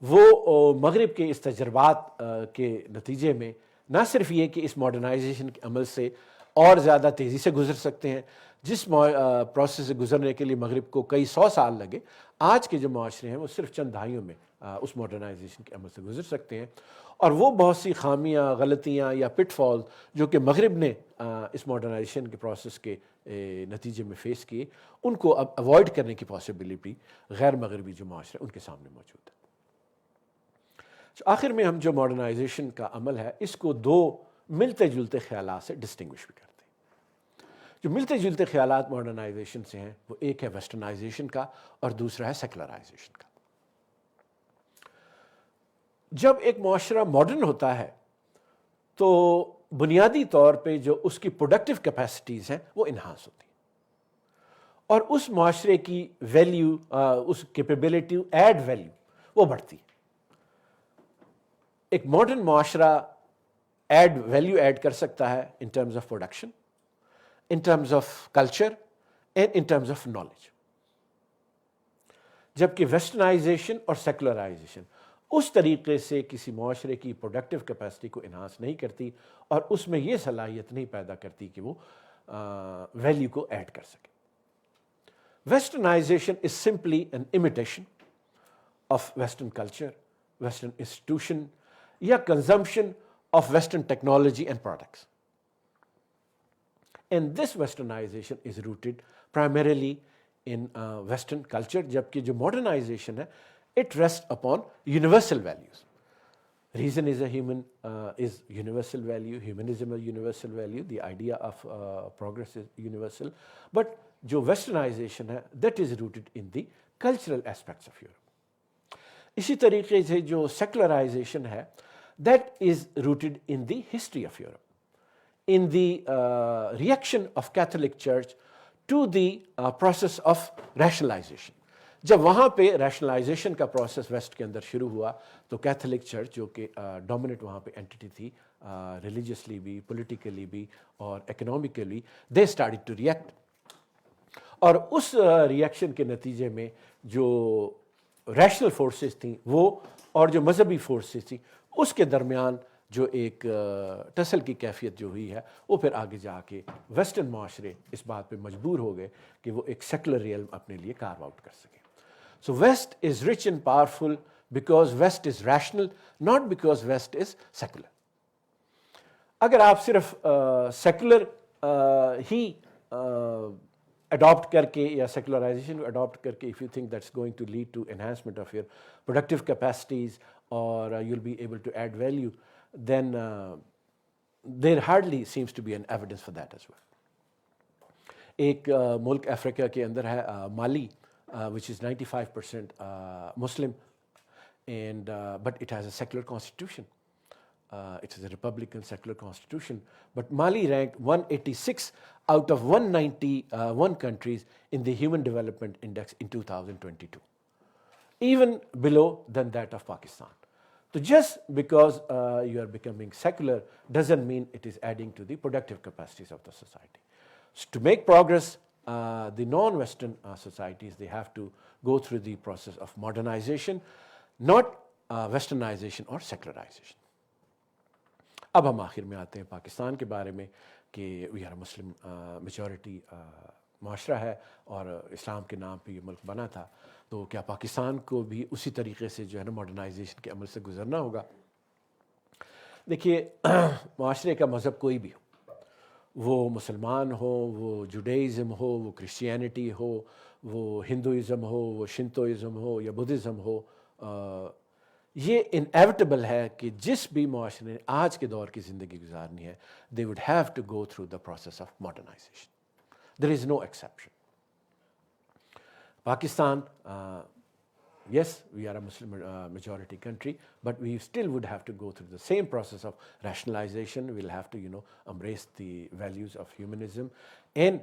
وہ مغرب کے اس تجربات کے نتیجے میں نہ صرف یہ کہ اس ماڈرنائزیشن کے عمل سے اور زیادہ تیزی سے گزر سکتے ہیں، جس پروسیس سے گزرنے کے لیے مغرب کو کئی سو سال لگے، آج کے جو معاشرے ہیں وہ صرف چند دہائیوں میں اس ماڈرنائزیشن کے عمل سے گزر سکتے ہیں، اور وہ بہت سی خامیاں، غلطیاں یا پٹ فال جو کہ مغرب نے اس ماڈرنائزیشن کے پروسیس کے نتیجے میں فیس کیے، ان کو اب اوائڈ کرنے کی پاسبلٹی غیر مغربی جو معاشرے ان کے سامنے موجود ہے۔ آخر میں ہم جو ماڈرنائزیشن کا عمل ہے اس کو دو ملتے جلتے خیالات سے ڈسٹنگوش بھی کرتے ہیں۔ جو ملتے جلتے خیالات ماڈرنائزیشن سے ہیں وہ ایک ہے ویسٹرنائزیشن کا اور دوسرا ہے سیکولرائزیشن کا۔ جب ایک معاشرہ ماڈرن ہوتا ہے تو بنیادی طور پہ جو اس کی پروڈکٹیو کیپیسٹیز ہیں وہ انہانس ہوتی ہیں، اور اس معاشرے کی ویلیو، اس کیپیبلٹی ایڈ ویلیو وہ بڑھتی ہے۔ ایک ماڈرن معاشرہ ایڈ ویلیو ایڈ کر سکتا ہے in terms of production, in terms of culture and in terms of knowledge, جبکہ ویسٹرنائزیشن اور سیکولرائزیشن اس طریقے سے کسی معاشرے کی پروڈکٹیو کیپیسٹی کو انہانس نہیں کرتی اور اس میں یہ صلاحیت نہیں پیدا کرتی کہ وہ ویلیو کو ایڈ کر سکے۔ Westernisation is simply an imitation of Western culture, Western institution یا consumption of Western technology and products, and this westernisation is rooted primarily in Western culture، جبکہ جو modernization ہے it rests upon universal values. Reason is is universal value, humanism is universal value, the idea of progress is universal, but جو westernization ہے that is rooted in the cultural aspects of Europe. اسی طریقے سے جو secularization ہے that is rooted in the history of Europe, in the reaction of Catholic Church to the process of rationalization. جب وہاں پہ ریشنلائزیشن کا پروسیس ویسٹ کے اندر شروع ہوا تو کیتھولک چرچ جو کہ ڈومیننٹ وہاں پہ اینٹی تھی، ریلیجیسلی بھی، پولیٹیکلی بھی اور economically, they started to react, اور اس ریئیکشن کے نتیجے میں جو ریشنل فورسز تھیں وہ اور جو مذہبی فورسز تھیں اس کے درمیان جو ایک ٹسل کی کیفیت جو ہوئی ہے وہ پھر آگے جا کے ویسٹرن معاشرے اس بات پہ مجبور ہو گئے کہ وہ ایک سیکولر ریئلم اپنے لیے کارو آؤٹ کر سکیں۔ So West is rich and powerful because West is rational, not because West is secular. اگر آپ صرف سیکولر ہی اڈاپٹ کر کے یا سیکولرائزیشن کو اڈاپٹ کر کے، if you think that's going to lead to enhancement of your productive capacities اور you will be able to add value, then there hardly seems to be an evidence for that as well. ایک ملک افریقہ کے اندر ہے مالی، which is 95% Muslim and but it has a secular constitution. It is a republican secular constitution, but Mali ranked 186 out of 191 countries in the Human Development Index in 2022, even below than that of Pakistan. So just because you are becoming secular doesn't mean it is adding to the productive capacities of the society. So to make progress, the non-Western societies, they have to go through the process of modernization, not westernization or secularization. اب ہم آخر میں آتے ہیں پاکستان کے بارے میں کہ وی آر مسلم میجورٹی معاشرہ ہے اور اسلام کے نام پہ یہ ملک بنا تھا، تو کیا پاکستان کو بھی اسی طریقے سے جو ہے نا ماڈرنائزیشن کے عمل سے گزرنا ہوگا؟ دیکھیے، معاشرے کا مذہب کوئی بھی ہو، وہ مسلمان ہو، وہ جوڈیزم ہو، وہ کرسچینٹی ہو، وہ ہندوازم ہو, وہ شنتوازم ہو یا بدھزم ہو, یہ انیویٹیبل ہے کہ جس بھی معاشرے نے آج کے دور کی زندگی گزارنی ہے, they would have to go through the process of modernization. There is no exception. Pakistan, yes, we are a Muslim majority country, but we still would have to go through the same process of rationalization. We'll have to, embrace the values of humanism and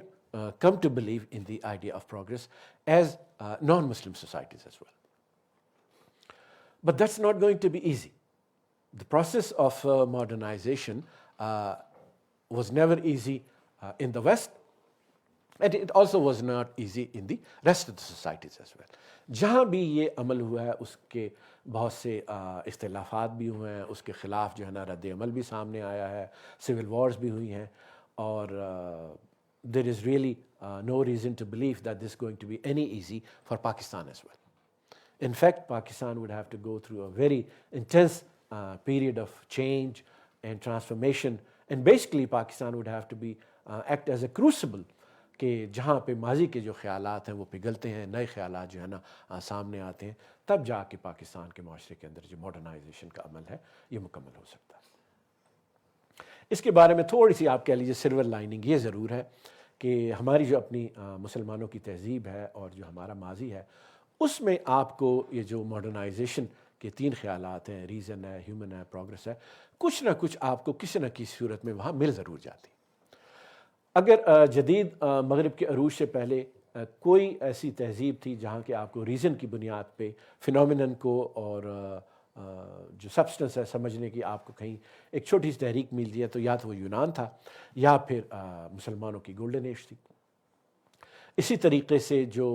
come to believe in the idea of progress as non-Muslim societies as well. But that's not going to be easy. The process of modernization was never easy in the West, and it also was not easy in the rest of the societies as well. جہاں بھی یہ عمل ہوا ہے اس کے بہت سے اختلافات بھی ہوئے ہیں, اس کے خلاف جو ہے نا رد عمل بھی سامنے آیا ہے, سول وارز بھی ہوئی ہیں, اور there is really no reason to believe that this is going to be any easy for Pakistan as well. In fact, Pakistan would have to go through a very intense period of change and transformation, and basically Pakistan would have to be act as a crucible کہ جہاں پہ ماضی کے جو خیالات ہیں وہ پگھلتے ہیں, نئے خیالات جو ہے نا سامنے آتے ہیں, تب جا کے پاکستان کے معاشرے کے اندر جو ماڈرنائزیشن کا عمل ہے یہ مکمل ہو سکتا ہے. اس کے بارے میں تھوڑی سی آپ کہہ لیجیے سلور لائننگ یہ ضرور ہے کہ ہماری جو اپنی مسلمانوں کی تہذیب ہے اور جو ہمارا ماضی ہے, اس میں آپ کو یہ جو ماڈرنائزیشن کے 3 خیالات ہیں, ریزن ہے, ہیومن ہے, پروگریس ہے, کچھ نہ کچھ آپ کو کسی نہ کسی صورت میں وہاں مل ضرور جاتی. اگر جدید مغرب کے عروج سے پہلے کوئی ایسی تہذیب تھی جہاں کہ آپ کو ریزن کی بنیاد پہ فینومینن کو اور جو سبسٹنس ہے سمجھنے کی آپ کو کہیں ایک چھوٹی سی تحریک مل ہے, تو یا تو وہ یونان تھا یا پھر مسلمانوں کی گولڈن ایج تھی. اسی طریقے سے جو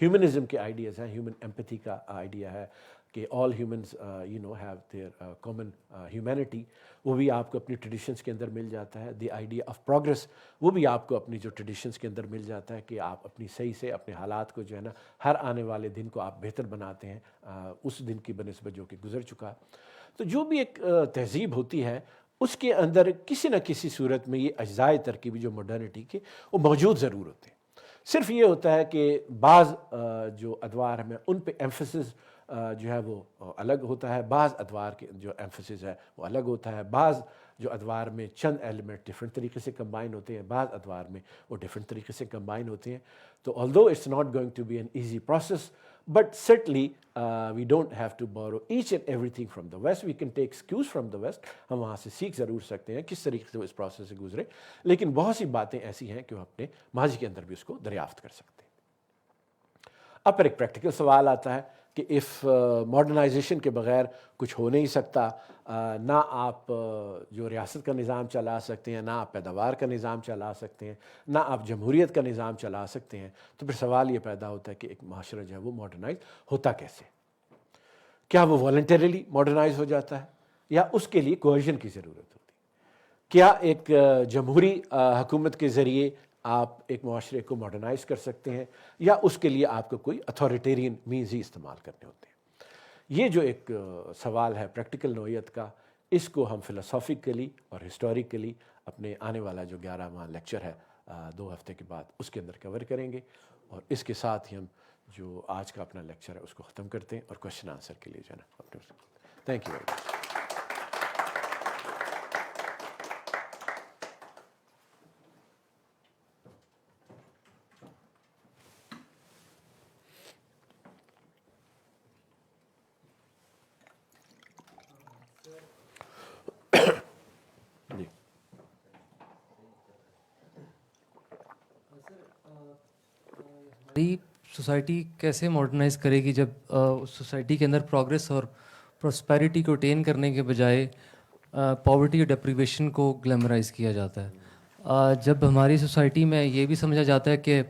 ہیومنزم کے آئیڈیاز ہیں, ہیومن ایمپتھی کا آئیڈیا ہے کہ all humans have their common humanity, وہ بھی آپ کو اپنی ٹریڈیشنز کے اندر مل جاتا ہے. دی آئیڈیا آف پروگریس, وہ بھی آپ کو اپنی جو ٹریڈیشنز کے اندر مل جاتا ہے کہ آپ اپنی صحیح سے اپنے حالات کو جو ہے نا ہر آنے والے دن کو آپ بہتر بناتے ہیں اس دن کی بنسبت جو کہ گزر چکا. تو جو بھی ایک تہذیب ہوتی ہے اس کے اندر کسی نہ کسی صورت میں یہ اجزائے ترکیبی جو ماڈرنٹی کے وہ موجود ضرور ہوتے ہیں. صرف یہ ہوتا ہے کہ بعض جو ادوار میں ان پہ ایمفسس جو ہے وہ الگ ہوتا ہے, بعض ادوار کے جو ایمفسس ہے وہ الگ ہوتا ہے, بعض جو ادوار میں چند ایلیمنٹ ڈفرینٹ طریقے سے کمبائن ہوتے ہیں, بعض ادوار میں وہ ڈفرینٹ طریقے سے کمبائن ہوتے ہیں. تو although it's not going to be an easy process, but certainly we don't have to borrow each and everything from the West. We can take cues from the West. ہم وہاں سے سیکھ ضرور سکتے ہیں کس طریقے سے وہ اس پروسیس سے گزرے, لیکن بہت سی باتیں ایسی ہیں کہ وہ اپنے ماضی کے اندر بھی اس کو دریافت کر سکتے ہیں. اب پر ایک پریکٹیکل سوال آتا ہے کہ اف ماڈرنائزیشن کے بغیر کچھ ہو نہیں سکتا, نہ آپ جو ریاست کا نظام چلا سکتے ہیں, نہ آپ پیداوار کا نظام چلا سکتے ہیں, نہ آپ جمہوریت کا نظام چلا سکتے ہیں, تو پھر سوال یہ پیدا ہوتا ہے کہ ایک معاشرہ جو ہے وہ ماڈرنائز ہوتا کیسے؟ کیا وہ والنٹریلی ماڈرنائز ہو جاتا ہے یا اس کے لیے کوئیژن کی ضرورت ہوتی ہے؟ کیا ایک جمہوری حکومت کے ذریعے آپ ایک معاشرے کو ماڈرنائز کر سکتے ہیں یا اس کے لیے آپ کو کوئی اتھارٹیرین مینز ہی استعمال کرنے ہوتے ہیں؟ یہ جو ایک سوال ہے پریکٹیکل نوعیت کا, اس کو ہم فلسافیکلی اور ہسٹوریکلی اپنے آنے والا جو 11واں لیکچر ہے 2 ہفتے کے بعد اس کے اندر کور کریں گے, اور اس کے ساتھ ہی ہم جو آج کا اپنا لیکچر ہے اس کو ختم کرتے ہیں اور کوشچن آنسر کے لیے جو ہے نا اپنے. Thank you very much. Society کیسے ماڈرنائز کرے گی جب سوسائٹی کے اندر پروگریس اور پراسپیرٹی کو اٹین کرنے کے بجائے پاورٹی اور ڈپریویشن کو گلیمرائز کیا جاتا ہے؟ جب ہماری سوسائٹی میں یہ بھی سمجھا جاتا ہے کہ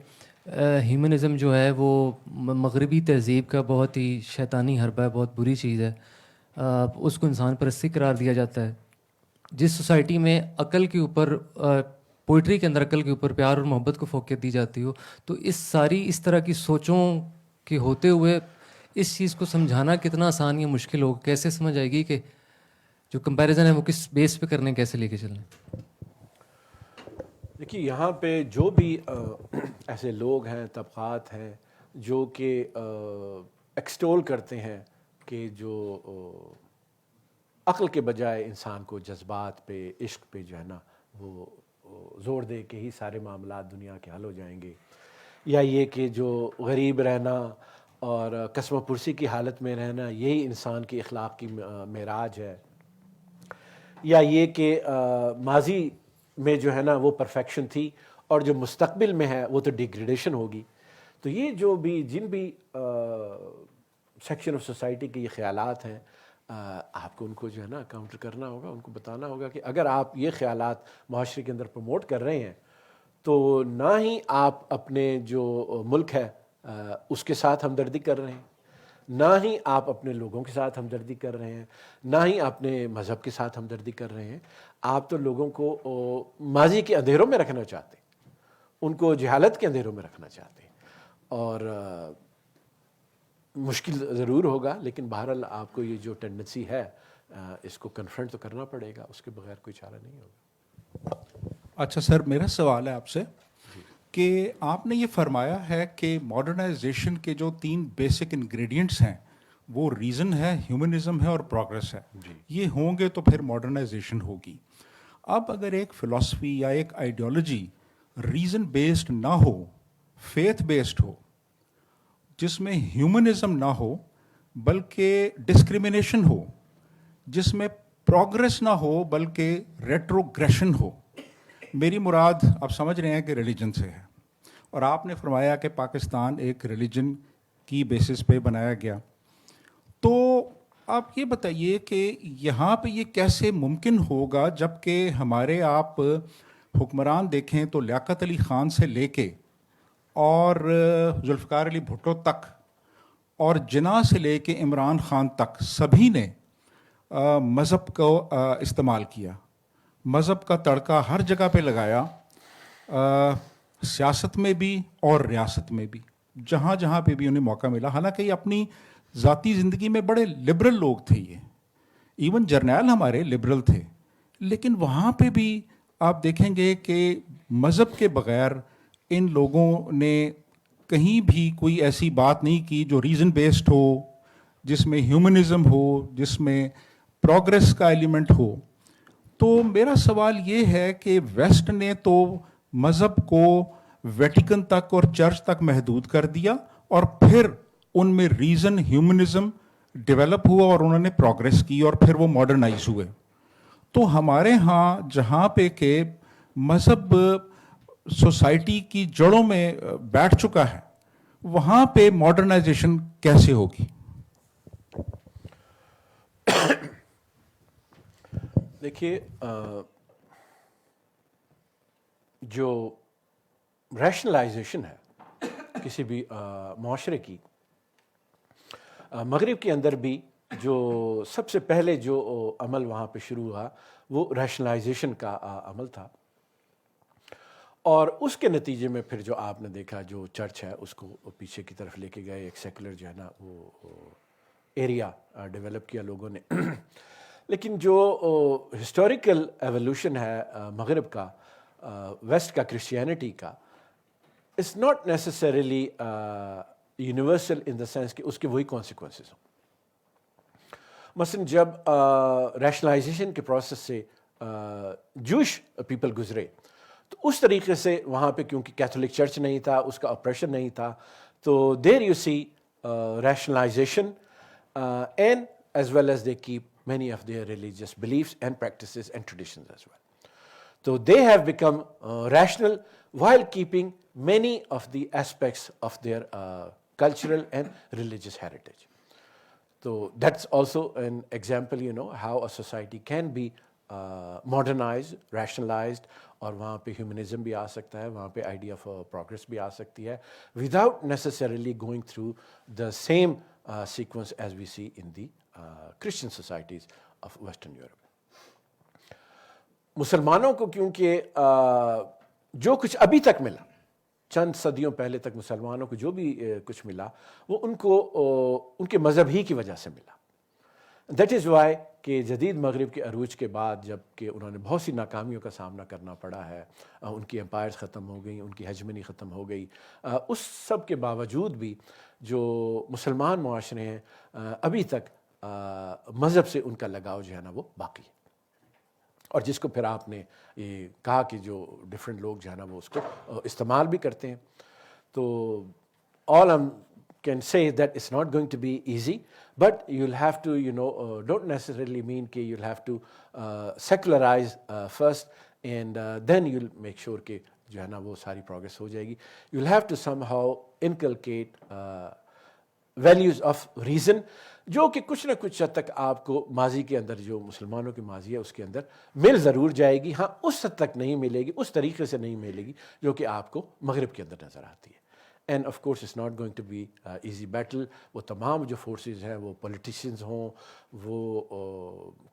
ہیومنزم جو ہے وہ مغربی تہذیب کا بہت ہی شیطانی حربہ ہے, بہت بری چیز ہے, اس کو انسان پرستی قرار دیا جاتا ہے. جس سوسائٹی میں عقل کے اوپر پوئٹری کے اندر عقل کے اوپر پیار اور محبت کو فوقیت دی جاتی ہو, تو اس طرح کی سوچوں کے ہوتے ہوئے اس چیز کو سمجھانا کتنا آسان یا مشکل ہوگا؟ کیسے سمجھ آئے گی کہ جو کمپیریزن ہے وہ کس بیس پہ کرنے, کیسے لے کے چلیں؟ دیکھیے یہاں پہ جو بھی ایسے لوگ ہیں، طبقات ہیں جو کہ ایکسٹول کرتے ہیں کہ جو عقل کے بجائے انسان کو جذبات پہ، عشق پہ جو ہے نا وہ زور دے کے ہی سارے معاملات دنیا کے حل ہو جائیں گے، یا یہ کہ جو غریب رہنا اور قسم و پرسی کی حالت میں رہنا یہی انسان کی اخلاق کی معراج ہے، یا یہ کہ ماضی میں جو ہے نا وہ پرفیکشن تھی اور جو مستقبل میں ہے وہ تو ڈیگریڈیشن ہوگی. تو یہ جو بھی جن بھی سیکشن آف سوسائٹی کے یہ خیالات ہیں، آپ کو ان کو جو ہے نا کاؤنٹر کرنا ہوگا، ان کو بتانا ہوگا کہ اگر آپ یہ خیالات معاشرے کے اندر پروموٹ کر رہے ہیں تو نہ ہی آپ اپنے جو ملک ہے اس کے ساتھ ہمدردی کر رہے ہیں، نہ ہی آپ اپنے لوگوں کے ساتھ ہمدردی کر رہے ہیں، نہ ہی اپنے مذہب کے ساتھ ہمدردی کر رہے ہیں. آپ تو لوگوں کو ماضی کے اندھیروں میں رکھنا چاہتے ہیں، ان کو جہالت کے اندھیروں میں رکھنا چاہتے ہیں، اور مشکل ضرور ہوگا، لیکن بہرحال آپ کو یہ جو ٹینڈنسی ہے اس کو کنفرنٹ تو کرنا پڑے گا، اس کے بغیر کوئی چارہ نہیں ہوگا. اچھا سر، میرا سوال ہے آپ سے کہ آپ نے یہ فرمایا ہے کہ ماڈرنائزیشن کے جو 3 بیسک انگریڈینٹس ہیں وہ ریزن ہے، ہیومنزم ہے اور پروگریس ہے. یہ ہوں گے تو پھر ماڈرنائزیشن ہوگی. اب اگر ایک فلاسفی یا ایک آئیڈیالوجی ریزن بیسڈ نہ ہو، فیتھ بیسڈ ہو، جس میں ہیومنزم نہ ہو بلکہ ڈسکریمنیشن ہو، جس میں پروگریس نہ ہو بلکہ ریٹروگریشن ہو، میری مراد آپ سمجھ رہے ہیں کہ ریلیجن سے ہے، اور آپ نے فرمایا کہ پاکستان ایک ریلیجن کی بیسس پہ بنایا گیا، تو آپ یہ بتائیے کہ یہاں پہ یہ کیسے ممکن ہوگا جب کہ ہمارے آپ حکمران دیکھیں تو لیاقت علی خان سے لے کے اور ذوالفقار علی بھٹو تک اور جناح سے لے کے عمران خان تک سبھی نے مذہب کو استعمال کیا، مذہب کا تڑکا ہر جگہ پہ لگایا، سیاست میں بھی اور ریاست میں بھی، جہاں جہاں پہ بھی انہیں موقع ملا. حالانکہ یہ اپنی ذاتی زندگی میں بڑے لبرل لوگ تھے، یہ ایون جرنیل ہمارے لبرل تھے، لیکن وہاں پہ بھی آپ دیکھیں گے کہ مذہب کے بغیر ان لوگوں نے کہیں بھی کوئی ایسی بات نہیں کی جو ریزن بیسڈ ہو، جس میں ہیومنزم ہو، جس میں پروگریس کا ایلیمنٹ ہو. تو میرا سوال یہ ہے کہ ویسٹ نے تو مذہب کو ویٹیکن تک اور چرچ تک محدود کر دیا، اور پھر ان میں ریزن ہیومنزم ڈیولپ ہوا اور انہوں نے پروگریس کی اور پھر وہ ماڈرنائز ہوئے. تو ہمارے ہاں جہاں پہ کہ مذہب سوسائٹی کی جڑوں میں بیٹھ چکا ہے، وہاں پہ ماڈرنائزیشن کیسے ہوگی؟ دیکھیے جو ریشنلائزیشن ہے کسی بھی معاشرے کی، مغرب کے اندر بھی جو سب سے پہلے جو عمل وہاں پہ شروع ہوا وہ ریشنلائزیشن کا عمل تھا، اور اس کے نتیجے میں پھر جو آپ نے دیکھا جو چرچ ہے اس کو پیچھے کی طرف لے کے گئے، ایک سیکولر جو ہے نا وہ ایریا ڈیولپ کیا لوگوں نے. لیکن جو ہسٹوریکل ایولیوشن ہے مغرب کا، ویسٹ کا، کرسچینٹی کا، it's not necessarily universal in the sense کہ اس کے وہی کانسیکوینسز ہوں. مثلا جب ریشنلائزیشن کے پروسیس سے جوش پیپل گزرے تو اس طریقے سے وہاں پہ کیونکہ کیتھولک چرچ نہیں تھا، اس کا اپریشن نہیں تھا، تو there you see rationalisation and as well as they keep many of their religious beliefs and practices and traditions as well. So they have become rational while keeping many of the aspects of their cultural and religious heritage. So that's also an example, you know, how a society can be modernized, rationalized, اور وہاں پہ humanism بھی آ سکتا ہے، وہاں پہ idea of progress بھی آ سکتی ہے without necessarily going through the same sequence as we see in the Christian societies of Western Europe. مسلمانوں کو کیونکہ جو کچھ ابھی تک ملا، چند صدیوں پہلے تک مسلمانوں کو جو بھی کچھ ملا وہ ان کو ان کے مذہب ہی کی وجہ سے ملا. دیٹ از وائی کہ جدید مغرب کے عروج کے بعد جب کہ انہوں نے بہت سی ناکامیوں کا سامنا کرنا پڑا ہے, ان کی امپائرز ختم ہو گئیں, ان کی ہیجمنی ختم ہو گئی, اس سب کے باوجود بھی جو مسلمان معاشرے ہیں ابھی تک مذہب سے ان کا لگاؤ جو ہے نا وہ باقی ہے. اور جس کو پھر آپ نے یہ کہا کہ جو ڈفرینٹ لوگ جو ہے نا وہ اس کو استعمال بھی کرتے ہیں. تو all I can say is that it's not going to be easy, but you'll have to, don't necessarily mean کہ you'll have to secularize first and then you'll make sure کہ جو ہے نا وہ ساری progress ہو جائے گی. You'll have to somehow inculcate values of reason, جو کہ کچھ نہ کچھ حد تک آپ کو ماضی کے اندر جو مسلمانوں کی ماضی ہے اس کے اندر مل ضرور جائے گی. ہاں اس حد تک نہیں ملے گی, اس طریقے سے نہیں ملے گی جو کہ آپ کو مغرب کے اندر نظر آتی ہے. And of course it's not going to be easy battle. وہ تمام جو فورسز ہیں, وہ پولیٹیشینز ہوں, وہ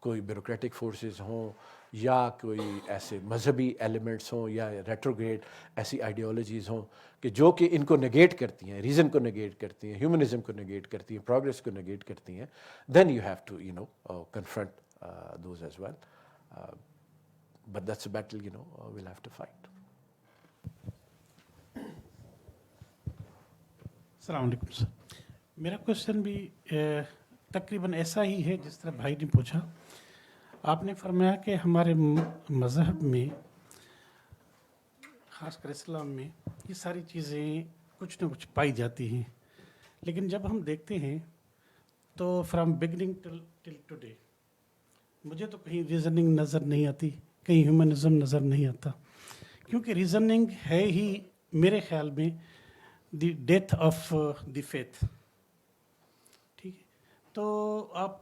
کوئی بیوروکریٹک فورسز ہوں, یا کوئی ایسے مذہبی ایلیمنٹس ہوں, یا ریٹروگریڈ ایسی آئیڈیالوجیز ہوں کہ جو کہ ان کو نگیٹ کرتی ہیں, ریزن کو نگیٹ کرتی ہیں, ہیومنزم کو نگیٹ کرتی ہیں, پروگریس کو نگیٹ کرتی ہیں, then you have to confront those as well. But that's a battle we'll have to fight. السلام علیکم سر. میرا کوشچن بھی تقریباً ایسا ہی ہے جس طرح بھائی نے پوچھا. آپ نے فرمایا کہ ہمارے مذہب میں, خاص کر اسلام میں, یہ ساری چیزیں کچھ نہ کچھ پائی جاتی ہیں, لیکن جب ہم دیکھتے ہیں تو فرام بگننگ ٹل ٹوڈے مجھے تو کہیں ریزننگ نظر نہیں آتی, کہیں ہیومنزم نظر نہیں آتا, کیونکہ ریزننگ ہے ہی میرے خیال میں the death of the faith. ٹھیک ہے, تو آپ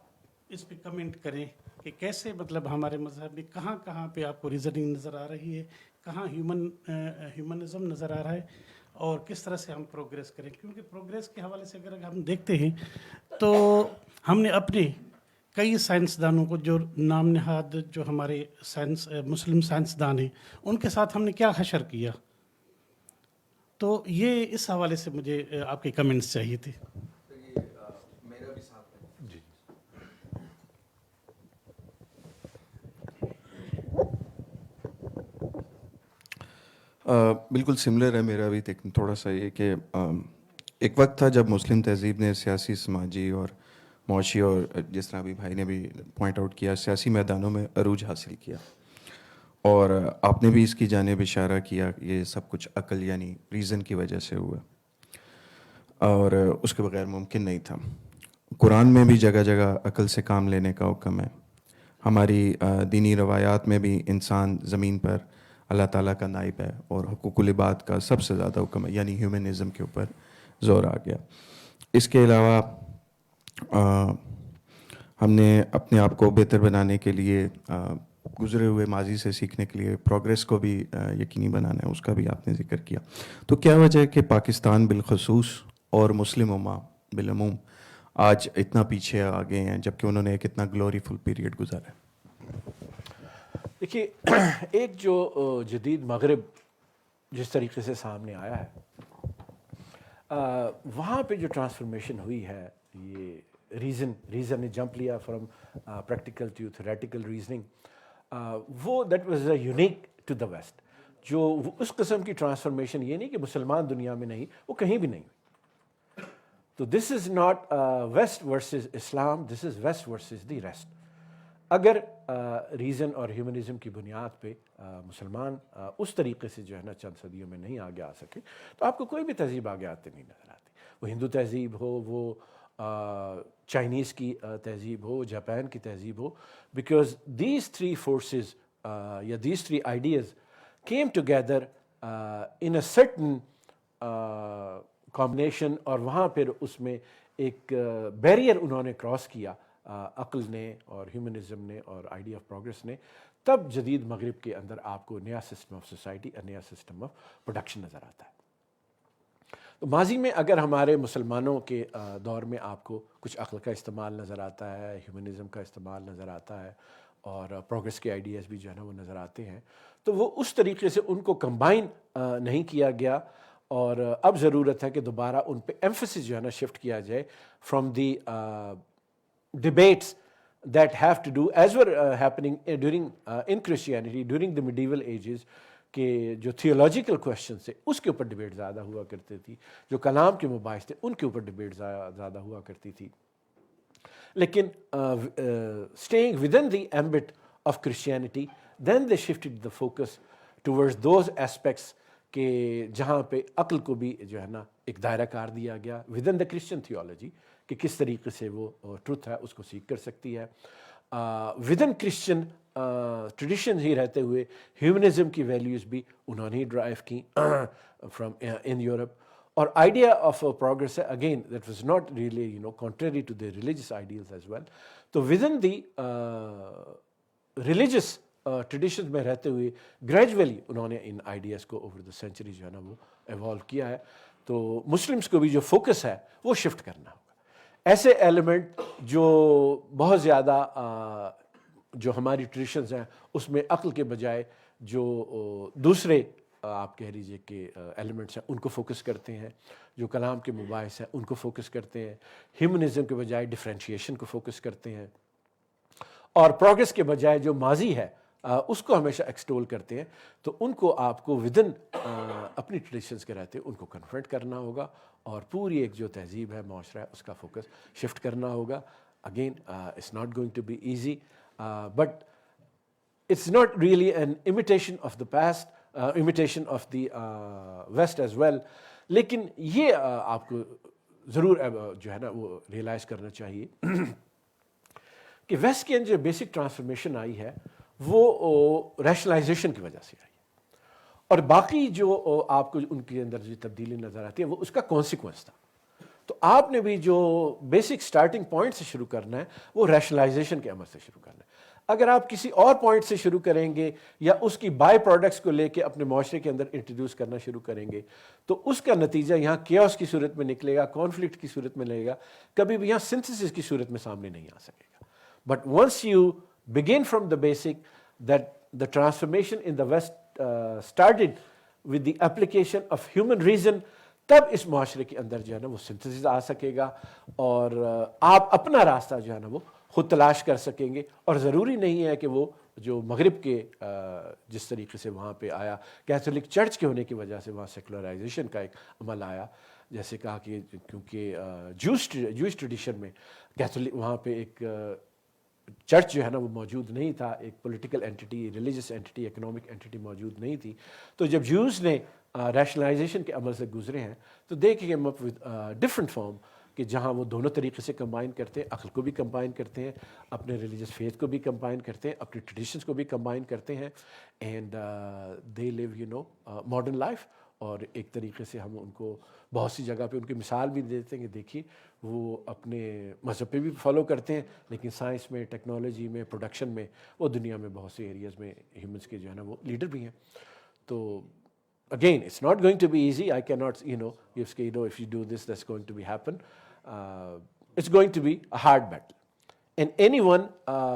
اس پہ کمنٹ کریں کہ کیسے, مطلب ہمارے مذہب میں کہاں کہاں پہ آپ کو ریزننگ نظر آ رہی ہے, کہاں ہیومنزم نظر آ رہا ہے, اور کس طرح سے ہم پروگریس کریں. کیونکہ پروگریس کے حوالے سے اگر ہم دیکھتے ہیں تو ہم نے اپنے کئی سائنسدانوں کو جو نام نہاد جو ہمارے مسلم سائنسدان ہیں ان کے ساتھ ہم نے کیا حشر کیا. تو یہ اس حوالے سے مجھے آپ کے کمنٹس چاہیے تھے. بالکل سملر ہے میرا بھی. تھوڑا سا یہ کہ ایک وقت تھا جب مسلم تہذیب نے سیاسی, سماجی اور معاشی, اور جس طرح ابھی بھائی نے بھی پوائنٹ آؤٹ کیا, سیاسی میدانوں میں عروج حاصل کیا, اور آپ نے بھی اس کی جانب اشارہ کیا کہ یہ سب کچھ عقل یعنی ریزن کی وجہ سے ہوا, اور اس کے بغیر ممکن نہیں تھا. قرآن میں بھی جگہ جگہ عقل سے کام لینے کا حکم ہے. ہماری دینی روایات میں بھی انسان زمین پر اللہ تعالیٰ کا نائب ہے, اور حقوق العباد کا سب سے زیادہ حکم ہے, یعنی ہیومنزم کے اوپر زور آ گیا. اس کے علاوہ ہم نے اپنے آپ کو بہتر بنانے کے لیے, گزرے ہوئے ماضی سے سیکھنے کے لیے پروگریس کو بھی یقینی بنانا ہے, اس کا بھی آپ نے ذکر کیا. تو کیا وجہ ہے کہ پاکستان بالخصوص اور مسلم امہ بالعموم آج اتنا پیچھے آ گئے ہیں, جبکہ انہوں نے ایک اتنا گلوریفل پیریڈ گزارا ہے؟ دیکھیے, ایک جو جدید مغرب جس طریقے سے سامنے آیا ہے, وہاں پہ جو ٹرانسفارمیشن ہوئی ہے, یہ ریزن نے جمپ لیا from practical to theoretical reasoning, وہ that was a unique to the West. جو اس قسم کی ٹرانسفارمیشن یہ نہیں کہ مسلمان دنیا میں نہیں, وہ کہیں بھی نہیں. تو this is not West versus Islam, this is West versus the rest. اگر ریزن اور ہیومنزم کی بنیاد پہ مسلمان اس طریقے سے جو ہے نا چند صدیوں میں نہیں آگے آ سکے, تو آپ کو کوئی بھی تہذیب آگے آتے نہیں نظر آتی. وہ ہندو تہذیب ہو, وہ چائنیز کی تہذیب ہو, جاپان کی تہذیب ہو, بیکاز دیز تھری فورسز یا these three ideas came together in a certain combination, اور وہاں پھر اس میں ایک بیریئر انہوں نے کراس کیا, عقل نے اور ہیومنزم نے اور آئیڈیا آف پروگریس نے. تب جدید مغرب کے اندر آپ کو نیا سسٹم آف سوسائٹی, نیا سسٹم آف پروڈکشن نظر آتا ہے. تو ماضی میں اگر ہمارے مسلمانوں کے دور میں آپ کو کچھ عقل کا استعمال نظر آتا ہے, ہیومنزم کا استعمال نظر آتا ہے, اور پروگریس کے آئیڈیاز بھی جو ہے نا وہ نظر آتے ہیں, تو وہ اس طریقے سے ان کو کمبائن نہیں کیا گیا. اور اب ضرورت ہے کہ دوبارہ ان پہ ایمفسس جو ہے نا شفٹ کیا جائے from the debates that have to do, as were happening during in Christianity during the medieval ages, کہ جو تھیولوجیکل کویشچن تھے اس کے اوپر ڈبیٹ زیادہ ہوا کرتی تھی, جو کلام کے مباحث تھے ان کے اوپر ڈبیٹ زیادہ ہوا کرتی تھی. لیکن staying within the ambit of Christianity, then they shifted the focus towards those aspects کہ جہاں پہ عقل کو بھی جو ہے نا ایک دائرہ کار دیا گیا ودن دا کرسچن تھیولوجی کہ کس طریقے سے وہ ٹروتھ ہے اس کو سیکھ کر سکتی ہے. ودن کرسچن ٹریڈیشن ہی رہتے ہوئے ہیومنزم کی ویلیوز بھی انہوں نے ڈرائیو کی فرام ان یورپ. اور آئیڈیا آف پروگریس ہے again that was not really contrary to the religious ideals as well. تو ودن دی ریلیجیس ٹریڈیشنز میں رہتے ہوئے گریجولی انہوں نے ان آئیڈیاز کو اوور دا سینچری جو ہے نا وہ ایوالو کیا ہے. تو مسلمس کو بھی جو فوکس ہے وہ شفٹ کرنا ہوگا. ایسے ایلیمنٹ جو بہت زیادہ جو ہماری ٹریڈیشنز ہیں اس میں عقل کے بجائے جو دوسرے آپ کہہ لیجیے کہ ایلیمنٹس ہیں ان کو فوکس کرتے ہیں, جو کلام کے مباحث ہیں ان کو فوکس کرتے ہیں, ہیومنزم کے بجائے ڈفرینشیشن کو فوکس کرتے ہیں, اور پروگریس کے بجائے جو ماضی ہے اس کو ہمیشہ ایکسٹول کرتے ہیں. تو ان کو آپ کو ودن اپنی ٹریڈیشنز کے رہتے ان کو کنفرنٹ کرنا ہوگا اور پوری ایک جو تہذیب ہے معاشرہ ہے اس کا فوکس شفٹ کرنا ہوگا. Again it's not going to be easy but it's not really an imitation of the past, imitation of the West as well. لیکن یہ آپ کو ضرور جو ہے نا وہ ریئلائز کرنا چاہیے کہ ویسٹ کے اندر جو بیسک ٹرانسفارمیشن آئی ہے وہ ریشنلائزیشن کی وجہ سے آئی, اور باقی جو آپ کو ان کے اندر جو تبدیلی نظر آتی ہے وہ اس کا کانسیکوینس تھا. تو آپ نے بھی جو بیسک سٹارٹنگ پوائنٹ سے شروع کرنا ہے وہ ریشنلائزیشن کے عمل سے شروع کرنا ہے. اگر آپ کسی اور پوائنٹ سے شروع کریں گے یا اس کی بائی پروڈکٹس کو لے کے اپنے معاشرے کے اندر انٹروڈیوس کرنا شروع کریں گے تو اس کا نتیجہ یہاں کیوس کی صورت میں نکلے گا, کانفلکٹ کی صورت میں لگے گا, کبھی بھی یہاں سنتھسس کی صورت میں سامنے نہیں آ سکے گا. But once you begin from the basic that the transformation in the West started with the application of human reason, تب اس معاشرے کے اندر جو ہے نا وہ سنتھسس آ سکے گا اور آپ اپنا راستہ جو ہے نا وہ خود تلاش کر سکیں گے. اور ضروری نہیں ہے کہ وہ جو مغرب کے جس طریقے سے وہاں پہ آیا, کیتھولک چرچ کے ہونے کی وجہ سے وہاں سیکولرائزیشن کا ایک عمل آیا, جیسے کہا کہ کیونکہ جوئش ٹریڈیشن میں کیتھولک وہاں پہ ایک چرچ جو ہے نا وہ موجود نہیں تھا, ایک political entity, religious entity, economic entity موجود نہیں تھی. تو جب جوز نے ریشنلائزیشن کے عمل سے گزرے ہیں تو they came up with different form کہ جہاں وہ دونوں طریقے سے کمبائن کرتے ہیں, عقل کو بھی کمبائن کرتے ہیں, اپنے ریلیجس فیتھ کو بھی کمبائن کرتے ہیں, اپنی ٹریڈیشنس کو بھی کمبائن کرتے ہیں, and they live modern life. اور ایک طریقے سے ہم ان کو بہت سی جگہ پہ ان کی مثال بھی دیتے ہیں کہ دیکھیے وہ اپنے مذہب پہ بھی فالو کرتے ہیں لیکن سائنس میں, ٹیکنالوجی میں, پروڈکشن میں وہ دنیا میں بہت سے ایریاز میں ہیومنس کے جو ہے نا وہ لیڈر بھی ہیں. تو again it's not going to be easy. I cannot if you do this that's going to be happen. It's going to be a hard battle, and anyone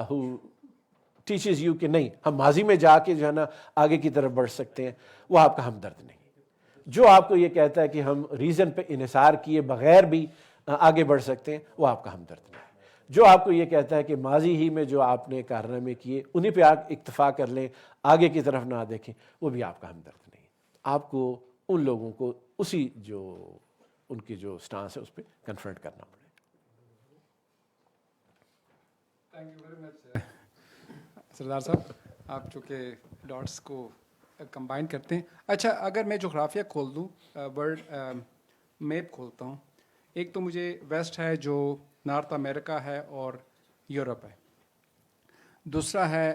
who teaches you کہ نہیں ہم ماضی میں جا کے جو ہے نا آگے کی طرف بڑھ سکتے ہیں وہ آپ کا ہمدرد نہیں. جو آپ کو یہ کہتا ہے کہ ہم ریزن پہ انحصار کیے بغیر بھی آگے بڑھ سکتے ہیں وہ آپ کا ہمدرد نہیں. جو آپ کو یہ کہتا ہے کہ ماضی ہی میں جو آپ نے کارنامے کیے انہیں پہ آپ اکتفا کر لیں, آگے کی طرف نہ دیکھیں, وہ بھی آپ کا ہمدرد نہیں. آپ کو ان لوگوں کو اسی جو ان کی جو سٹانس ہے اس پہ کنفرنٹ کرنا پڑے. تھینک یو ویری مچ سردار صاحب, آپ چونکہ ڈاٹس کو کمبائن کرتے ہیں. اچھا, اگر میں جغرافیہ کھول دوں, ورلڈ میپ کھولتا ہوں, ایک تو مجھے ویسٹ ہے جو نارتھ امریکہ ہے اور یورپ ہے, دوسرا ہے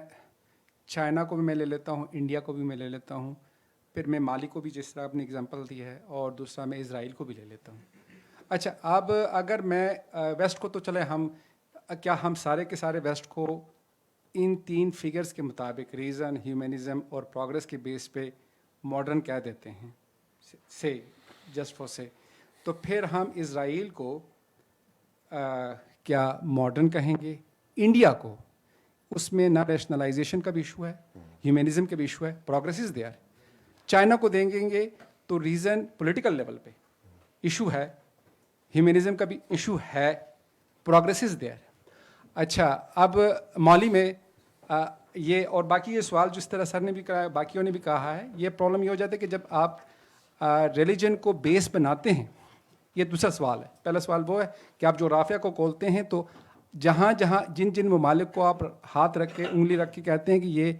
چائنا کو بھی میں لے لیتا ہوں, انڈیا کو بھی میں لے لیتا ہوں, پھر میں مالی کو بھی جس طرح آپ نے اگزامپل دی ہے, اور دوسرا میں اسرائیل کو بھی لے لیتا ہوں. اچھا, اب اگر میں ویسٹ کو تو چلے کیا ہم سارے کے سارے ویسٹ کو ان تین فگرز کے مطابق ریزن, ہیومنزم اور پروگریس کے بیس پہ ماڈرن کہہ دیتے ہیں, سے جسٹ فار سے, تو پھر ہم اسرائیل کو کیا ماڈرن کہیں گے؟ انڈیا کو اس میں نہ ریشنلائزیشن کا بھی ایشو ہے, ہیومنزم کا بھی ایشو ہے, پروگریس از دیئر. چائنا کو دیں گے تو ریزن پولیٹیکل لیول پہ ایشو ہے, ہیومنزم کا بھی ایشو ہے, پروگریس از دیئر. اچھا اب مالی میں یہ اور باقی یہ سوال جس طرح سر نے بھی کہا باقیوں نے بھی کہا ہے, یہ پرابلم یہ ہو جاتا ہے کہ جب آپ ریلیجن کو بیس بناتے ہیں, یہ دوسرا سوال ہے. پہلا سوال وہ ہے کہ آپ جغرافیہ کو کھولتے ہیں تو جہاں جہاں جن ممالک کو آپ ہاتھ رکھ کے انگلی رکھ کے کہتے ہیں کہ یہ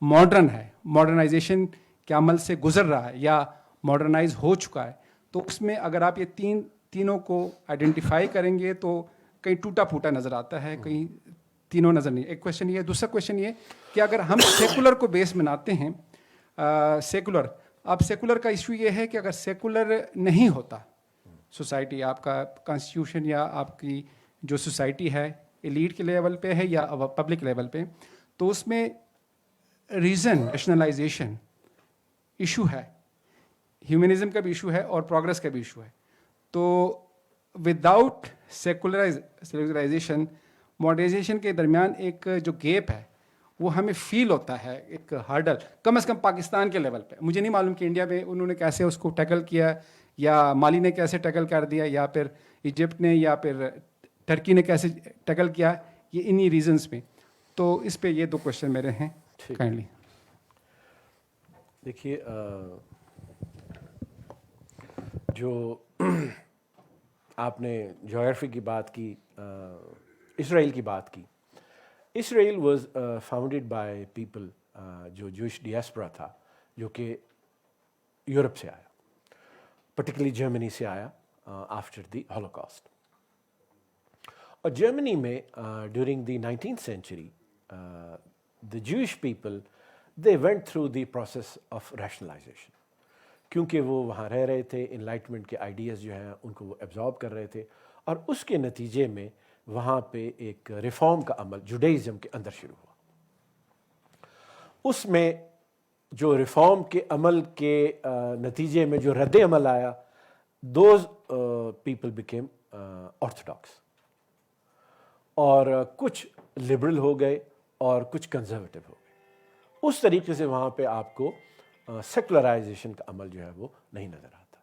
ماڈرن ہے, ماڈرنائزیشن کے عمل سے گزر رہا ہے یا ماڈرنائز ہو چکا ہے, تو اس میں اگر آپ یہ تینوں کو آئیڈینٹیفائی کریں گے تو کہیں ٹوٹا پھوٹا نظر آتا ہے, کہیں تینوں نظر نہیں. ایک کویشچن یہ ہے. دوسرا کویشچن یہ کہ اگر ہم سیکولر کو بیس بناتے ہیں, سیکولر, اب سیکولر کا ایشو یہ ہے کہ اگر سیکولر نہیں ہوتا سوسائٹی, آپ کا کانسٹیٹیوشن یا آپ کی جو سوسائٹی ہے ایلیٹ کے لیول پہ ہے یا پبلک لیول پہ, تو اس میں ریزن ریشنلائزیشن ایشو ہے, ہیومنزم کا بھی ایشو ہے اور پروگرس کا بھی ایشو ہے. تو وداؤٹ سیکولرائزیشن ماڈرنائزیشن کے درمیان ایک جو گیپ ہے وہ ہمیں فیل ہوتا ہے, ایک ہارڈل, کم از کم پاکستان کے لیول پہ. مجھے نہیں معلوم کہ انڈیا میں انہوں نے کیسے اس کو ٹیکل کیا, یا مالی نے کیسے ٹیکل کر دیا, یا پھر ایجپٹ نے, یا پھر ٹرکی نے کیسے ٹیکل کیا, یہ انہی ریزنس میں. تو اس پہ یہ دو کوشچن میرے ہیں کائنڈلی. دیکھیے جو آپ نے جغرافی کی بات کی, اسرائیل کی بات کی. اسرائیل واز فاؤنڈیڈ بائی پیپل جو جوئش ڈیاسپرا تھا جو کہ یورپ سے آیا, پرٹیکولرلی جرمنی سے آیا آفٹر دی ہولوکاسٹ. اور جرمنی میں during the 19th century the Jewish people they went through the process of rationalization, کیونکہ وہ وہاں رہ رہے تھے, انلائٹمنٹ کے آئیڈیاز جو ہیں ان کو وہ ایبزارب کر رہے تھے, اور اس کے نتیجے میں وہاں پہ ایک ریفارم کا عمل جوڈائزم کے اندر شروع ہوا. اس میں جو ریفارم کے عمل کے نتیجے میں جو رد عمل آیا, دوز پیپل بیکیم آرتھوڈاکس, اور کچھ لبرل ہو گئے اور کچھ کنزرویٹو ہو گئے. اس طریقے سے وہاں پہ آپ کو سیکولرائزیشن کا عمل جو ہے وہ نہیں نظر آتا.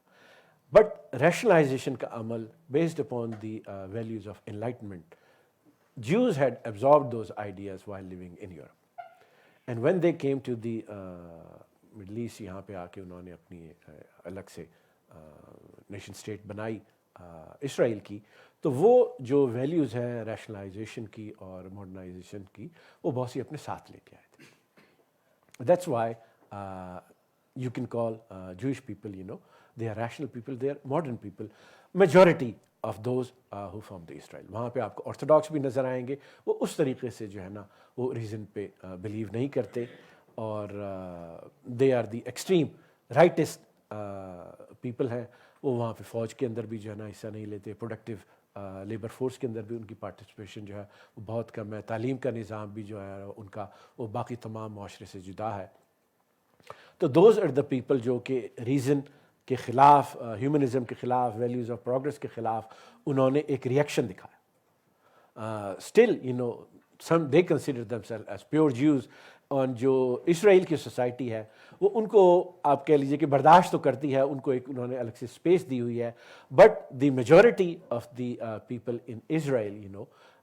بٹ ریشنلائزیشن کا عمل based upon the values of enlightenment, Jews had absorbed those ideas while living in Europe. And when they came to the Middle East, یہاں پہ آ کے انہوں نے اپنی الگ سے نیشن اسٹیٹ بنائی اسرائیل کی, تو وہ جو ویلیوز ہیں ریشنلائزیشن کی اور ماڈرنائزیشن کی, وہ بہت سی اپنے ساتھ لے کے آئے تھے. That's why you can call Jewish people, they are rational people, they are modern people. Majority of those who form the Israel. وہاں پہ آپ کو آرتھوڈاکس بھی نظر آئیں گے, وہ اس طریقے سے جو ہے نا وہ ریزن پہ بلیو نہیں کرتے, اور they are the extreme rightist people ہیں. وہ وہاں پہ فوج کے اندر بھی جو ہے نا حصہ نہیں لیتے, پروڈکٹیو لیبر فورس کے اندر بھی ان کی پارٹیسپیشن جو ہے وہ بہت کم ہے, تعلیم کا نظام بھی جو ہے ان کا وہ باقی تمام معاشرے سے جدا ہے. تو دوز آر دا پیپل جو کہ ریزن کے خلاف, ہیومنزم کے خلاف, ویلیوز آف پروگرس کے خلاف انہوں نے ایک ریئیکشن دکھایا. Still some they consider themselves as pure Jews. اور جو اسرائیل کی سوسائٹی ہے وہ ان کو آپ کہہ لیجیے کہ برداشت تو کرتی ہے, ان کو ایک انہوں نے الگ سے اسپیس دی ہوئی ہے, but the majority of the people in Israel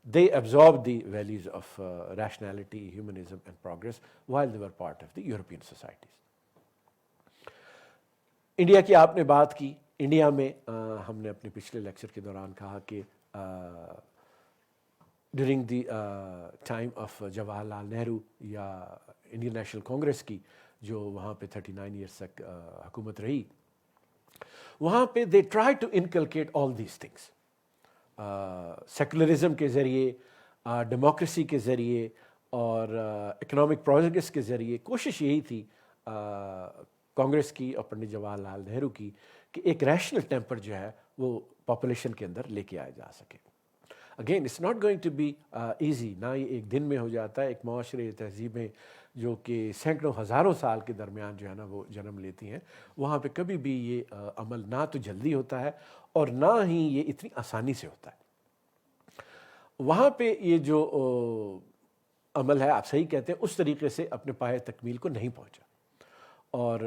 they absorbed the values of rationality, humanism and progress while they were part of the European societies. India کی آپ نے بات کی. انڈیا میں ہم نے اپنے پچھلے لیکچر کے دوران کہا کہ during the time of Jawahar Lal Nehru یا انڈین نیشنل کانگریس کی جو وہاں پہ 39 ایئرس تک حکومت رہی, وہاں پہ they try to inculcate all these things. Secularism کے ذریعے, ڈیموکریسی کے ذریعے اور اکنامک پروگریس کے ذریعے کوشش یہی تھی کانگریس کی اور پنڈت جواہر لال نہرو کی کہ ایک ریشنل ٹیمپر جو ہے وہ پاپولیشن کے اندر لے کے آیا جا سکے. Again it's not going to be easy, نہ یہ ایک دن میں ہو جاتا ہے. ایک معاشرے, تہذیبیں جو کہ سینکڑوں ہزاروں سال کے درمیان جو ہے نا وہ جنم لیتی ہیں, وہاں پہ کبھی بھی یہ عمل نہ تو جلدی ہوتا ہے اور نہ ہی یہ اتنی آسانی سے ہوتا ہے. وہاں پہ یہ جو عمل ہے, آپ صحیح کہتے ہیں, اس طریقے سے اپنے پائے تکمیل کو نہیں پہنچا, اور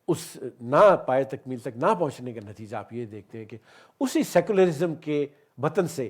اس نہ پائے تکمیل تک نہ پہنچنے کا نتیجہ آپ یہ دیکھتے ہیں کہ اسی سیکولرزم کے بطن سے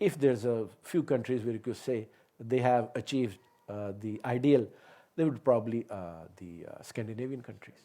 if there's a few countries where you could say they have achieved the ideal, they would probably the Scandinavian countries,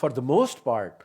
for the most part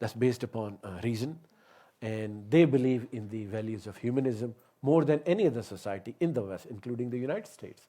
that's based upon reason, and they believe in the values of humanism more than any other society in the West, including the United States.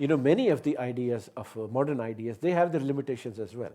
you know many of the ideas of modern ideas they have their limitations as well.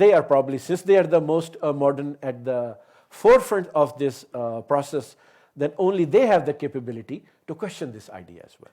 they are probably, since they are the most modern at the forefront of this process, then only they have the capability to question this idea as well.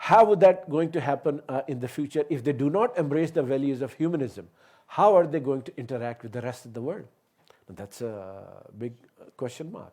How would that going to happen in the future if they do not embrace the values of humanism? How are they going to interact with the rest of the world? That's a big question mark.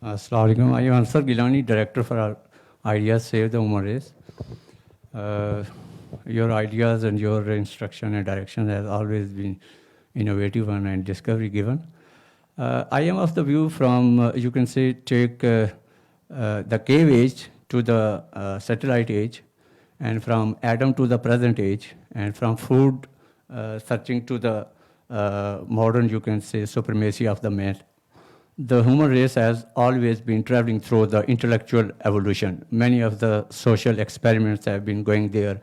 Assalamu alaikum. I am Ansar Gilani, Director for Ideas Save the Human Race. your ideas and your instruction and direction has always been innovative one and discovery given. I am of the view from, you can say, take the cave age to the satellite age, and from Adam to the present age, and from food searching to the modern, you can say, supremacy of the man. The human race has always been traveling through the intellectual evolution. Many of the social experiments have been going there,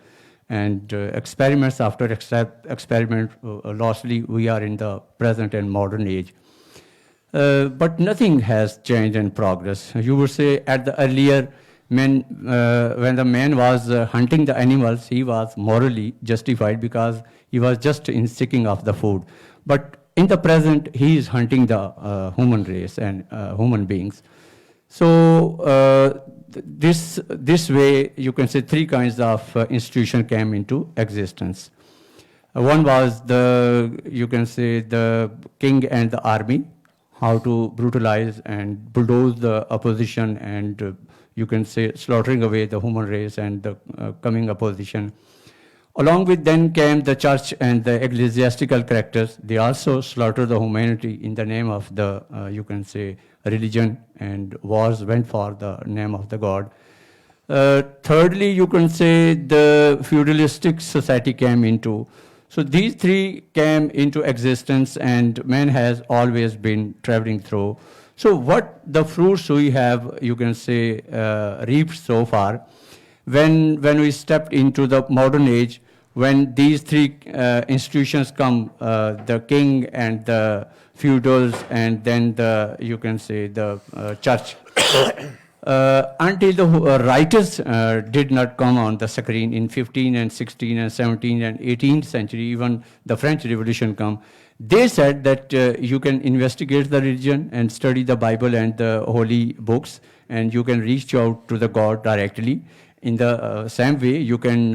and experiments after experiment, lastly, we are in the present and modern age. But nothing has changed in progress. You would say at the earlier, when the man was hunting the animals, he was morally justified because he was just in seeking of the food. But in the present, he is hunting the human race and human beings. So this way, you can say three kinds of institution came into existence. One was you can say the king and the army, how to brutalize and bulldoze the opposition and you can say slaughtering away the human race and the coming opposition. Along with then came the church and the ecclesiastical characters. They also slaughtered the humanity in the name of the, you can say, religion, and wars went for the name of the God. Thirdly, you can say the feudalistic society came into. So these three came into existence and man has always been traveling through. So what the fruits we have, you can say, reaped so far, when we stepped into the modern age, when these three institutions come, the king and the feudals and then the, you can say, the church, until the writers did not come on the screen in 15th and 16th and 17th and 18th century, even the French Revolution come, they said that you can investigate the religion and study the Bible and the holy books, and you can reach out to the God directly. In the same way, you can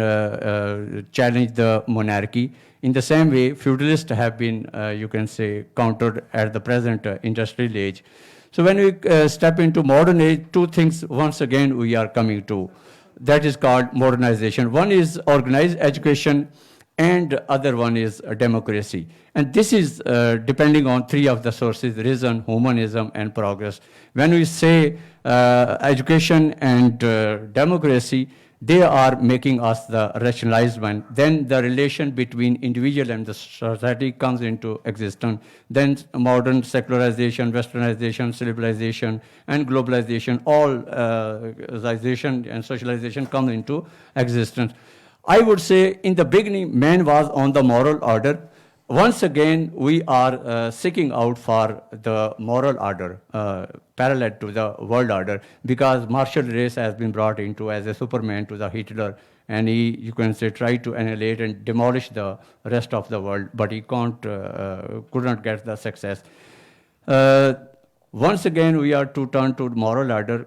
challenge the monarchy. In the same way, feudalists have been, you can say, countered at the present industrial age. So when we step into modern age, two things once again we are coming to. That is called modernization. One is organized education, and other one is democracy. And this is depending on three of the sources: reason, humanism, and progress. When we say education and democracy, they are making us the rationalized one. Then the relation between individual and the society comes into existence. Then modern secularization, westernization, civilization, and globalization, all and socialization come into existence. I would say in the beginning, man was on the moral order. Once again, we are seeking out for the moral order, parallel to the world order, because martial race has been brought into as a Superman to the Hitler, and he, you can say, tried to annihilate and demolish the rest of the world, but he could not get the success. Once again, we are to turn to moral order.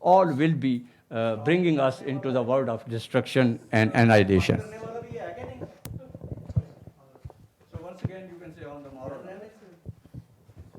all will be bringing us into the world of destruction and annihilation. So once again, you can say on the moral.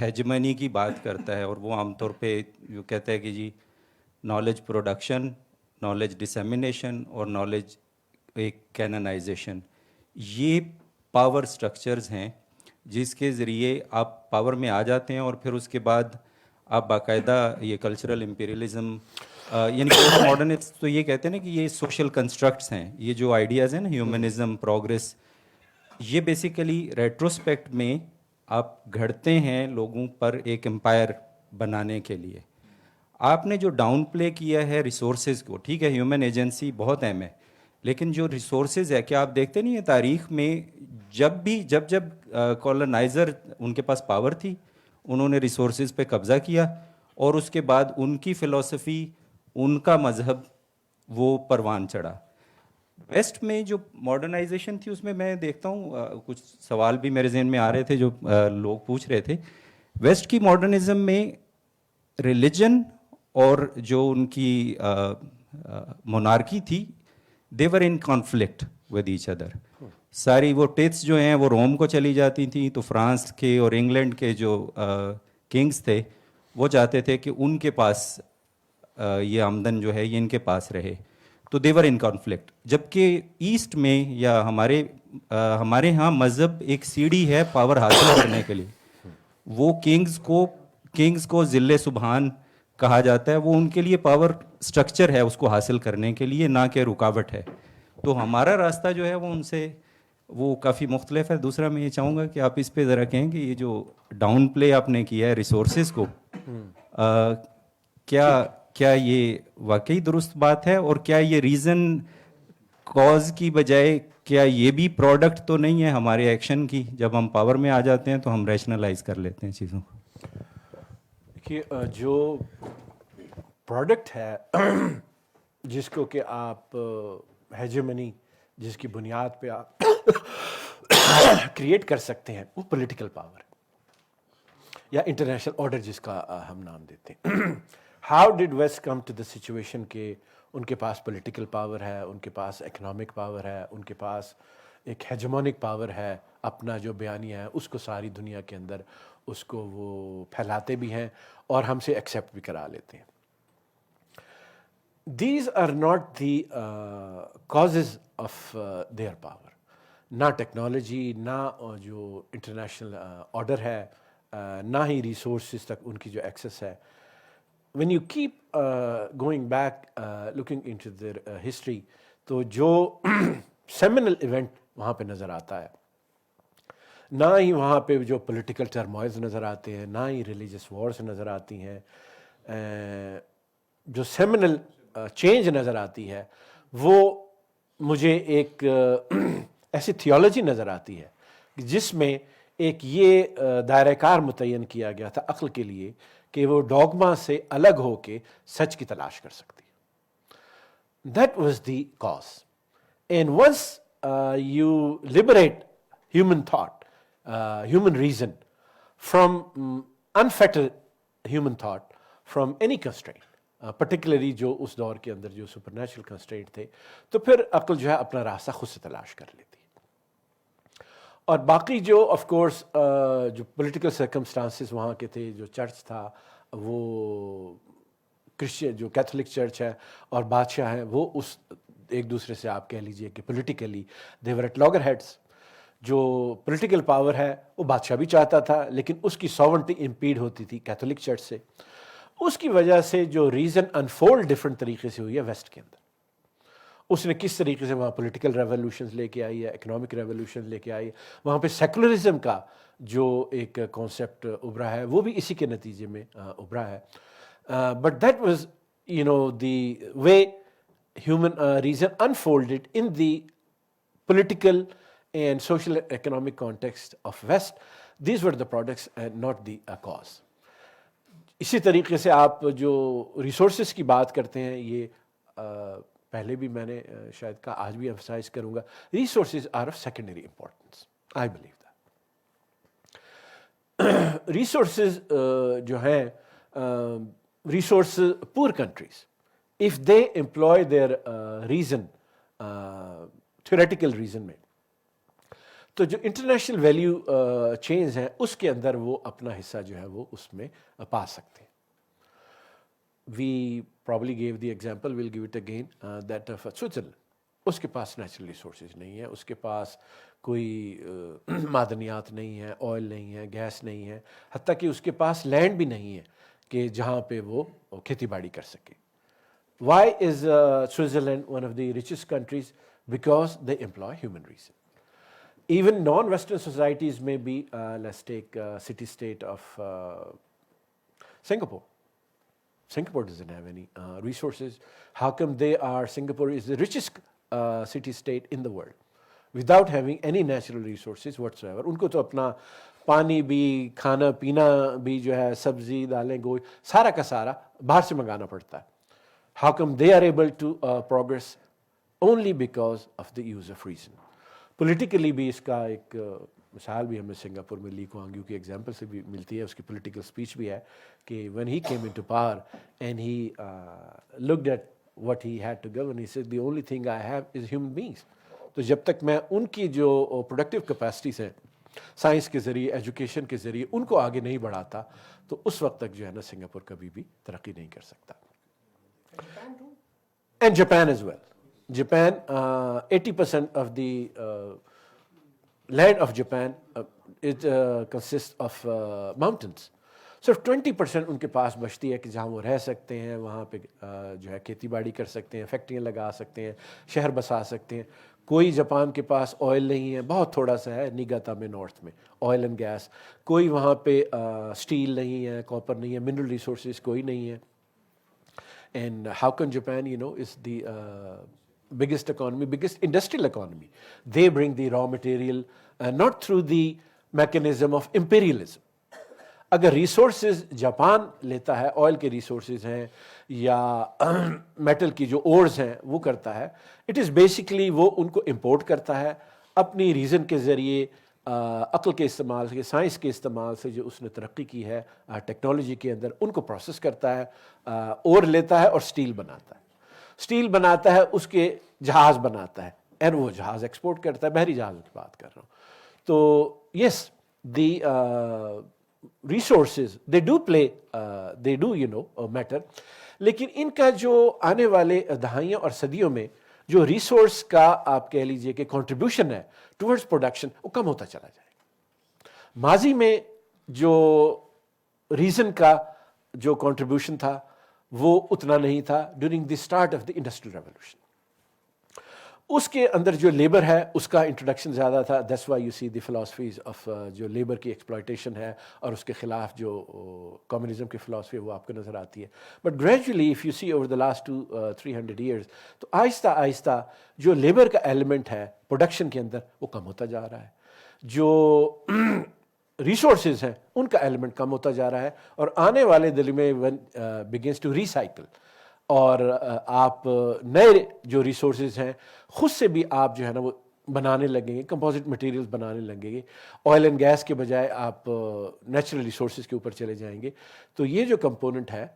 Hegemony کی بات کرتا ہے، اور وہ عام طور پہ جو کہتا ہے کہ جی نالج پروڈکشن، نالج ڈسیمینیشن اور نالج ایک کیننائزیشن، یہ پاور سٹرکچرز ہیں جس کے ذریعے آپ پاور میں آ جاتے ہیں، اور پھر اس کے بعد آپ باقاعدہ یہ کلچرل امپیریلزم، یعنی پوسٹ ماڈرنسٹ تو یہ کہتے ہیں نا کہ یہ سوشل کنسٹرکٹس ہیں، یہ جو آئیڈیاز ہیں نا ہیومنزم، پروگریس، یہ بیسیکلی ریٹروسپیکٹ میں آپ گھڑتے ہیں لوگوں پر ایک امپائر بنانے کے لیے۔ آپ نے جو ڈاؤن پلے کیا ہے ریسورسز کو، ٹھیک ہے ہیومن ایجنسی بہت اہم ہے، لیکن جو ریسورسز ہے، کیا آپ دیکھتے نہیں ہیں تاریخ میں جب کالونائزر ان کے پاس پاور تھی، انہوں نے ریسورسز پہ قبضہ کیا، اور اس کے بعد ان کی فلسفی، ان کا مذہب وہ پروان چڑھا۔ ویسٹ میں جو ماڈرنائزیشن تھی اس میں میں دیکھتا ہوں کچھ سوال بھی میرے ذہن میں آ رہے تھے جو لوگ پوچھ رہے تھے، ویسٹ کی ماڈرنزم میں ریلیجن اور جو ان کی مونارکی تھی، they were in conflict with each other. ساری وہ ٹیتھس جو ہیں وہ روم کو چلی جاتی تھیں، تو فرانس کے اور انگلینڈ کے جو کنگز تھے وہ چاہتے تھے کہ ان کے پاس یہ آمدن جو ہے یہ ان کے پاس رہے، تو دیور ان کانفلکٹ۔ جبکہ ایسٹ میں یا ہمارے ہاں مذہب ایک سیڑھی ہے پاور حاصل کرنے کے لیے، وہ کنگز کو ذل سبحان کہا جاتا ہے، وہ ان کے لیے پاور سٹرکچر ہے اس کو حاصل کرنے کے لیے، نہ کہ رکاوٹ ہے۔ تو ہمارا راستہ جو ہے وہ ان سے وہ کافی مختلف ہے۔ دوسرا میں یہ چاہوں گا کہ آپ اس پہ ذرا کہیں کہ یہ جو ڈاؤن پلے آپ نے کیا ہے ریسورسز کو، کیا یہ واقعی درست بات ہے، اور کیا یہ ریزن کاز کی بجائے کیا یہ بھی پروڈکٹ تو نہیں ہے ہمارے ایکشن کی؟ جب ہم پاور میں آ جاتے ہیں تو ہم ریشنلائز کر لیتے ہیں چیزوں کو۔ دیکھیے جو پروڈکٹ ہے جس کو کہ آپ ہیجمنی، جس کی بنیاد پہ آپ کریٹ کر سکتے ہیں، وہ پولیٹیکل پاور ہے یا انٹرنیشنل آرڈر جس کا ہم نام دیتے ہیں۔ How did West come to the situation کہ ان کے پاس پولیٹیکل پاور ہے، ان کے پاس اکنامک پاور ہے، ان کے پاس ایک ہیجمونک پاور ہے، اپنا جو بیانیہ ہے اس کو ساری دنیا کے اندر اس کو وہ پھیلاتے بھی ہیں اور ہم سے ایکسیپٹ بھی کرا لیتے ہیں۔ These are not the causes of their power. نہ ٹیکنالوجی، نہ جو انٹرنیشنل آرڈر ہے، نہ ہی ریسورسز تک ان کی جو ایکسیس ہے۔ When you keep going back, looking into their history، تو جو سیمنل ایونٹ وہاں پہ نظر آتا ہے، نہ ہی وہاں پہ جو پولیٹیکل ٹرموائلز نظر آتے ہیں، نہ ہی ریلیجس وارز نظر آتی ہیں، جو سیمنل چینج نظر آتی ہے وہ مجھے ایک ایسی تھیولوجی نظر آتی ہے جس میں ایک یہ دائرہ کار متعین کیا گیا تھا عقل کے لیے کہ وہ ڈوگما سے الگ ہو کے سچ کی تلاش کر سکتی ہے۔ That was the cause, and once you liberate human thought, human reason from unfettered human thought from any constraint، particularly جو اس دور کے اندر جو سپر نیچرل کنسٹرینٹ تھے، تو پھر عقل جو ہے اپنا راستہ خود سے تلاش کر لیتی ہے۔ اور باقی جو آف کورس جو پولیٹیکل سرکمسٹانسز وہاں کے تھے، جو چرچ تھا، وہ کرسچن جو کیتھولک چرچ ہے اور بادشاہ ہیں، وہ اس ایک دوسرے سے آپ کہہ لیجئے کہ politically they were at loggerheads۔ جو پولیٹیکل پاور ہے وہ بادشاہ بھی چاہتا تھا، لیکن اس کی ساورنٹی امپیڈ ہوتی تھی کیتھولک چرچ سے۔ اس کی وجہ سے جو ریزن انفولڈ ڈفرنٹ طریقے سے ہوئی ہے ویسٹ کے اندر، اس نے کس طریقے سے وہاں پولیٹیکل ریولوشنز لے کے آئی ہے، اکنامک ریولوشن لے کے آئی ہے، وہاں پہ سیکولرزم کا جو ایک کانسیپٹ ابھرا ہے وہ بھی اسی کے نتیجے میں ابھرا ہے۔ But that was the way human reason unfolded in the political and social economic context of West. These were the products and not the cause. اسی طریقے سے آپ جو ریسورسز کی بات کرتے ہیں، یہ پہلے بھی میں نے شاید کہا، آج بھی emphasize کروں گا، resources are of secondary importance. I believe that. Resources جو ہیں resources poor countries if they employ their reason, theoretical reason میں، تو جو انٹرنیشنل ویلیو چینز ہیں اس کے اندر وہ اپنا حصہ جو ہے وہ اس میں پا سکتے ہیں. We probably give the example, we'll give it again, that of Switzerland. اس کے پاس نیچرل ریسورسز نہیں ہیں, اس کے پاس کوئی معدنیات نہیں ہیں, آئل نہیں ہے, گیس نہیں ہے, حتیٰ کہ اس کے پاس لینڈ بھی نہیں ہے کہ جہاں پہ وہ کھیتی باڑی کر سکے. Why is Switzerland one of the richest countries? Because they employ human resources. Even non-Western societies may be, let's take city-state of Singapore. Singapore doesn't have any resources. How come Singapore is the richest city-state in the world without having any natural resources whatsoever? ان کو تو اپنا پانی بھی, کھانا پینا بھی جو ہے, سبزی دالیں گوشت سارا کا سارا باہر سے منگانا پڑتا ہے. How come they are able to progress? Only because of the use of reason. Politically بھی اس کا ایک مثال بھی ہمیں سنگاپور میں لی کوانگ یو کی ایگزامپل سے بھی ملتی ہے. اس کی پولیٹیکل اسپیچ بھی ہے کہ when he came into power and he looked at what he had to govern, he said the only thing I have is human beings. تو جب تک میں ان کی جو پروڈکٹیو کیپیسٹیز ہیں سائنس کے ذریعے, ایجوکیشن کے ذریعے ان کو آگے نہیں بڑھاتا, تو اس وقت تک جو ہے نا سنگاپور کبھی بھی ترقی نہیں کر سکتا. And Japan as well. Japan, 80% of the land of Japan it consists of mountains. صرف 20% ان کے پاس بچتی ہے کہ جہاں وہ رہ سکتے ہیں, وہاں پہ جو ہے کھیتی باڑی کر سکتے ہیں, فیکٹریاں لگا سکتے ہیں, شہر بسا سکتے ہیں. کوئی جاپان کے پاس آئل نہیں ہے, بہت تھوڑا سا ہے نیگاتا میں نارتھ میں آئل اینڈ گیس. کوئی وہاں پہ اسٹیل نہیں ہے, کاپر نہیں ہے, منرل ریسورسز کوئی نہیں ہے. And how come Japan, is the biggest economy, biggest industrial economy? They bring the raw material not through the mechanism of imperialism. اگر ریسورسز جاپان لیتا ہے, آئل کے ریسورسز ہیں یا میٹل کی جو اورز ہیں وہ کرتا ہے, اٹ از بیسکلی وہ ان کو امپورٹ کرتا ہے اپنی ریزن کے ذریعے, عقل کے استعمال سے, سائنس کے استعمال سے جو اس نے ترقی کی ہے ٹیکنالوجی کے اندر, ان کو پروسیس کرتا ہے, اور لیتا ہے اور اسٹیل بناتا ہے. اسٹیل بناتا ہے, اس کے جہاز بناتا ہے, اور وہ جہاز ایکسپورٹ کرتا ہے. بحری جہازوں کی بات کر رہا ہوں. تو یس, دی resources they do play they do matter, لیکن ان کا جو آنے والے دہائیوں اور صدیوں میں جو ریسورس کا آپ کہہ لیجئے کہ کنٹریبیوشن ہے ٹورڈز پروڈکشن, وہ کم ہوتا چلا جائے گا. ماضی میں جو ریزن کا جو کنٹریبیوشن تھا وہ اتنا نہیں تھا during the start of the industrial revolution. اس کے اندر جو لیبر ہے اس کا انٹروڈکشن زیادہ تھا. That's why you see the philosophies of جو لیبر کی ایکسپلائٹیشن ہے اور اس کے خلاف جو کمیونزم کی فلاسفی ہے وہ آپ کو نظر آتی ہے. But gradually if you see over the last 200-300 years, تو آہستہ آہستہ جو لیبر کا ایلیمنٹ ہے پروڈکشن کے اندر وہ کم ہوتا جا رہا ہے. جو ریسورسز ہیں ان کا ایلیمنٹ کم ہوتا جا رہا ہے, اور آنے والے دل میں ون بگنس ٹو ریسائکل, اور آپ نئے جو ریسورسز ہیں خود سے بھی آپ جو ہے نا وہ بنانے لگیں گے, کمپوزٹ مٹیریلز بنانے لگیں گے. آئل اینڈ گیس کے بجائے آپ نیچرل ریسورسز کے اوپر چلے جائیں گے. تو یہ جو کمپوننٹ ہے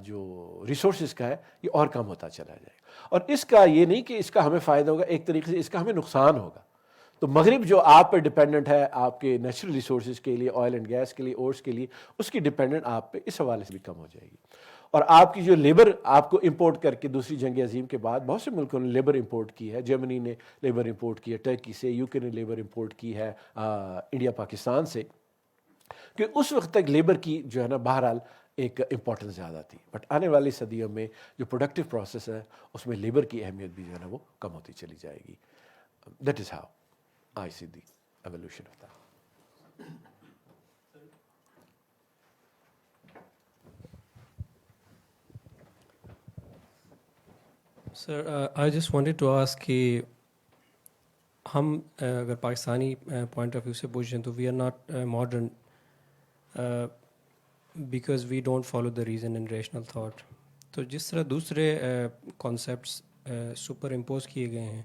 جو ریسورسز کا ہے یہ اور کم ہوتا چلا جائے گا. اور اس کا یہ نہیں کہ اس کا ہمیں فائدہ ہوگا, ایک طریقے سے اس کا ہمیں نقصان ہوگا. تو مغرب جو آپ پہ ڈپینڈنٹ ہے آپ کے نیچرل ریسورسز کے لیے, آئل اینڈ گیس کے لیے, اورس کے لیے, اس کی ڈپینڈنٹ آپ پہ اس حوالے سے بھی کم ہو جائے گی. اور آپ کی جو لیبر آپ کو امپورٹ کر کے, دوسری جنگ عظیم کے بعد بہت سے ملکوں نے لیبر امپورٹ کی ہے. جرمنی نے لیبر امپورٹ کی ہے ٹرکی سے, یو کے نے لیبر امپورٹ کی ہے انڈیا پاکستان سے, کہ اس وقت تک لیبر کی جو ہے نا بہرحال ایک امپورٹنس زیادہ تھی. بٹ آنے والی صدیوں میں جو پروڈکٹیو پروسیس ہے اس میں لیبر کی اہمیت بھی جو ہے نا وہ کم ہوتی چلی جائے گی. That is how I see the evolution of that. Sir, I just wanted to ask کہ ہم اگر پاکستانی پوائنٹ آف ویو سے پوچھیں تو we are not modern because we don't follow the reason and rational thought. تو جس طرح دوسرے کانسیپٹس سپر امپوز کیے گئے ہیں,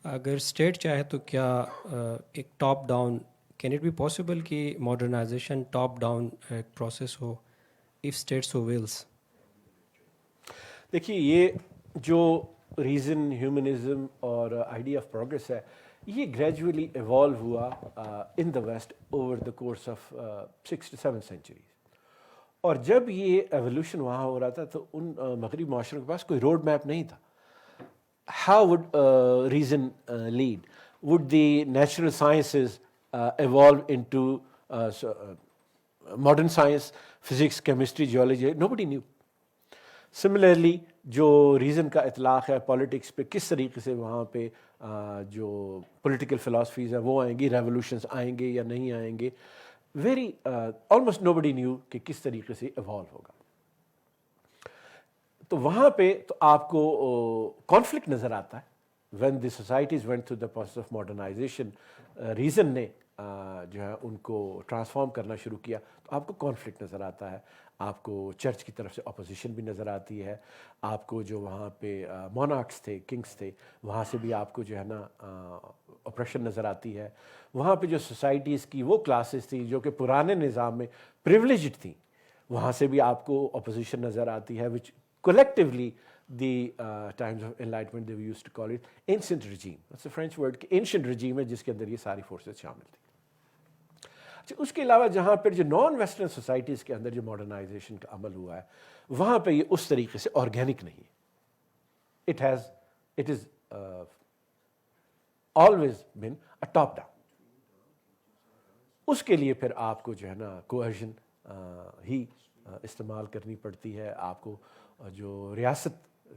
اگر اسٹیٹ چاہے تو کیا ایک top down, can it be possible کہ ماڈرنائزیشن ٹاپ ڈاؤن ایک پروسیس ہو اف اسٹیٹ سو ولس؟ دیکھیے, یہ جو ریزن, ہیومنزم اور آئیڈیا آف پروگریس ہے, یہ گریجولی ایوالو ہوا in the West over the course of 6 to 7 centuries. اور جب یہ ایولیوشن وہاں ہو رہا تھا تو ان مغربی معاشروں کے پاس کوئی روڈ میپ نہیں تھا. How would reason lead? Would the natural sciences evolve into modern science, physics, chemistry, geology? Nobody knew. Similarly, جو ریزن کا اطلاق ہے پالیٹکس پہ، کس طریقے سے وہاں پہ جو پولیٹیکل فلاسفیز ہیں وہ آئیں گی، ریولوشنز آئیں گے یا نہیں آئیں گے، ویری آلموسٹ نو بڈی نیو کہ کس طریقے سے ایوالو ہوگا. تو وہاں پہ تو آپ کو کانفلکٹ نظر آتا ہے. When the societies went through the process of modernisation, reason نے جو ہے ان کو ٹرانسفارم کرنا شروع کیا، تو آپ کو کانفلکٹ نظر آتا ہے. آپ کو چرچ کی طرف سے اپوزیشن بھی نظر آتی ہے. آپ کو جو وہاں پہ مونارکس تھے، کنگس تھے، وہاں سے بھی آپ کو جو ہے نا اپریشن نظر آتی ہے. وہاں پہ جو سوسائٹیز کی وہ کلاسز تھیں جو کہ پرانے نظام میں پریولیجڈ تھیں، وہاں سے بھی آپ کو اپوزیشن نظر آتی ہے. وچ collectively the times of enlightenment they used to call it ancient regime. That's a French word کہ ancient regime ہے جس کے اندر یہ ساری فورسز شامل تھی. اچھا، اس کے علاوہ جہاں پر جو نان ویسٹرن سوسائٹیز کے اندر جو ماڈرنائزیشن کا عمل ہوا ہے، وہاں پہ یہ اس طریقے سے آرگینک نہیں ہے. it is always been a top down. اس کے لیے پھر آپ کو جو ہے نا کوئرژن ہی استعمال کرنی پڑتی ہے. آپ کو جو ریاست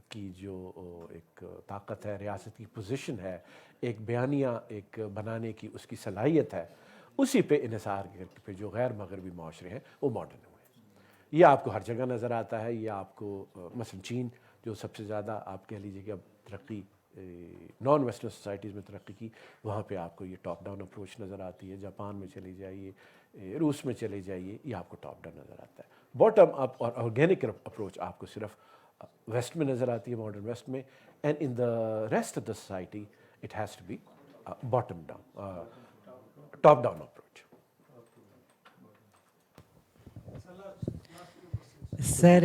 کی جو ایک طاقت ہے، ریاست کی پوزیشن ہے، ایک بیانیہ ایک بنانے کی اس کی صلاحیت ہے، اسی پہ انحصار کر کے پھر جو غیر مغربی معاشرے ہیں وہ ماڈرن ہوئے. یہ آپ کو ہر جگہ نظر آتا ہے. یہ آپ کو مثلا چین جو سب سے زیادہ آپ کہہ لیجیے کہ اب ترقی نان ویسٹرن سوسائٹیز میں ترقی کی، وہاں پہ آپ کو یہ ٹاپ ڈاؤن اپروچ نظر آتی ہے. جاپان میں چلے جائیے، روس میں چلے جائیے، یہ آپ کو ٹاپ ڈاؤن نظر آتا ہے. باٹم اپ اور آرگینک اپروچ آپ کو صرف ویسٹ میں نظر آتی ہے، ماڈرن ویسٹ میں. And in the rest of the society it has to be bottom down, top down approach. Sir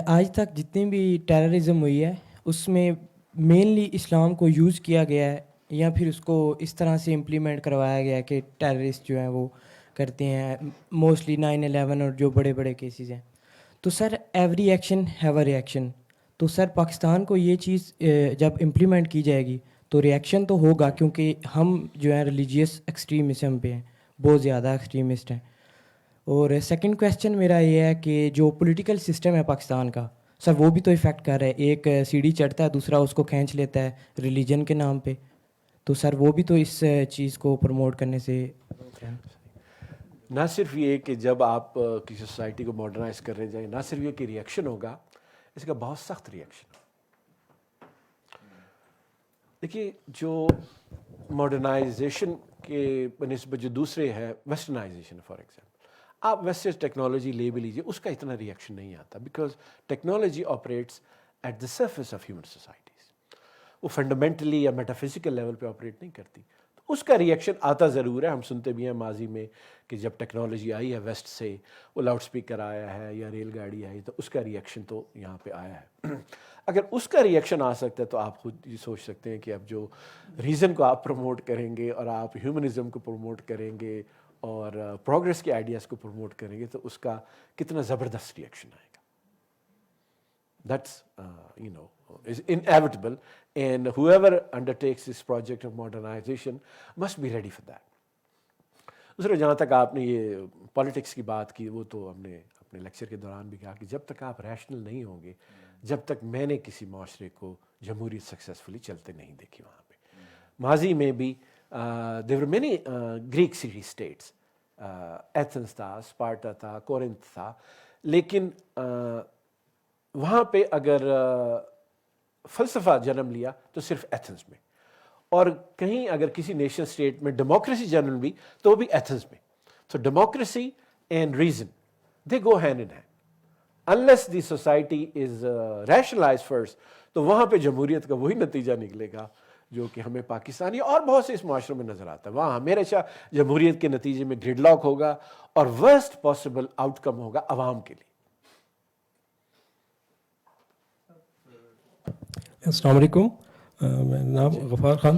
آج تک جتنی بھی ٹیررزم ہوئی ہے اس میں مینلی اسلام کو یوز کیا گیا ہے، یا پھر اس کو اس طرح سے امپلیمنٹ کروایا گیا ہے کہ ٹیررسٹ جو ہیں وہ کرتے ہیں موسٹلی 9/11 اور جو بڑے بڑے کیسز ہیں. تو sir every action have a reaction. تو سر پاکستان کو یہ چیز جب امپلیمنٹ کی جائے گی تو ریئیکشن تو ہوگا، کیونکہ ہم جو ہیں ریلیجیس ایکسٹریمزم پہ ہیں، بہت زیادہ ایکسٹریمسٹ ہیں. اور سیکنڈ کویسچن میرا یہ ہے کہ جو پولیٹیکل سسٹم ہے پاکستان کا سر، وہ بھی تو افیکٹ کر رہا ہے. ایک سیڑھی چڑھتا ہے، دوسرا اس کو کھینچ لیتا ہے ریلیجن کے نام پہ. تو سر وہ بھی تو اس چیز کو پروموٹ کرنے سے نہ صرف یہ کہ جب آپ کسی سوسائٹی کو ماڈرنائز کرنے جائیں، نہ صرف یہ کہ ریئیکشن ہوگا، اس کا بہت سخت ریئیکشن. دیکھیے، جو ماڈرنائزیشن کے بنسبت جو دوسرے ہے، ویسٹرنائزیشن فار ایگزامپل، آپ ویسٹرن ٹیکنالوجی لے بھی لیجیے، اس کا اتنا ریئیکشن نہیں آتا، because technology operates at the surface of human societies. وہ فنڈامنٹلی یا میٹافزیکل لیول پہ آپریٹ نہیں کرتی. تو اس کا ریئیکشن آتا ضرور ہے. ہم سنتے بھی ہیں ماضی میں کہ جب ٹیکنالوجی آئی ہے ویسٹ سے، وہ لاؤڈ سپیکر آیا ہے یا ریل گاڑی آئی، تو اس کا ریئیکشن تو یہاں پہ آیا ہے. اگر اس کا ریئیکشن آ سکتا ہے تو آپ خود یہ سوچ سکتے ہیں کہ اب جو ریزن کو آپ پروموٹ کریں گے اور آپ ہیومنزم کو پروموٹ کریں گے اور پروگریس کے آئیڈیاز کو پروموٹ کریں گے تو اس کا کتنا زبردست ریئیکشن آئے گا. That's is inevitable, and whoever undertakes this project of modernization must be ready for that. دوسرا، جہاں تک آپ نے یہ پالیٹکس کی بات کی، وہ تو ہم نے اپنے لیکچر کے دوران بھی کہا کہ جب تک آپ ریشنل نہیں ہوں گے، جب تک میں نے کسی معاشرے کو جمہوریت سکسیزفلی چلتے نہیں دیکھی. وہاں پہ ماضی میں بھی there were many Greek city states. Athens تھا، اسپارٹا تھا، کورنتھ تھا، لیکن وہاں پہ اگر فلسفہ جنم لیا تو صرف ایتھنس میں، اور کہیں اگر کسی نیشن اسٹیٹ میں ڈیموکریسی جنم لی تو وہ بھی ایتھنس میں. So democracy and reason, they go hand in hand. Unless the society is rationalized first, تو وہاں پہ جمہوریت کا وہی نتیجہ نکلے گا جو کہ ہمیں پاکستانی اور بہت سے اس معاشروں میں نظر آتا ہے. وہاں ہمیشہ جمہوریت کے نتیجے میں گریڈ لاک ہوگا اور ورسٹ پاسبل آؤٹ کم ہوگا عوام کے لیے. السلام علیکم، میرا نام Ghaffar Khan.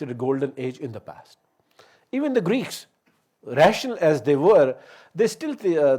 to the golden age in the past. Even the Greeks, rational as they were, they still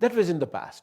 that was in the past.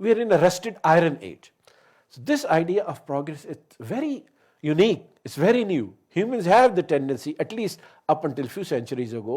we are in a rusted iron age. So this idea of progress is very unique, it's very new. Humans have the tendency, at least up until few centuries ago,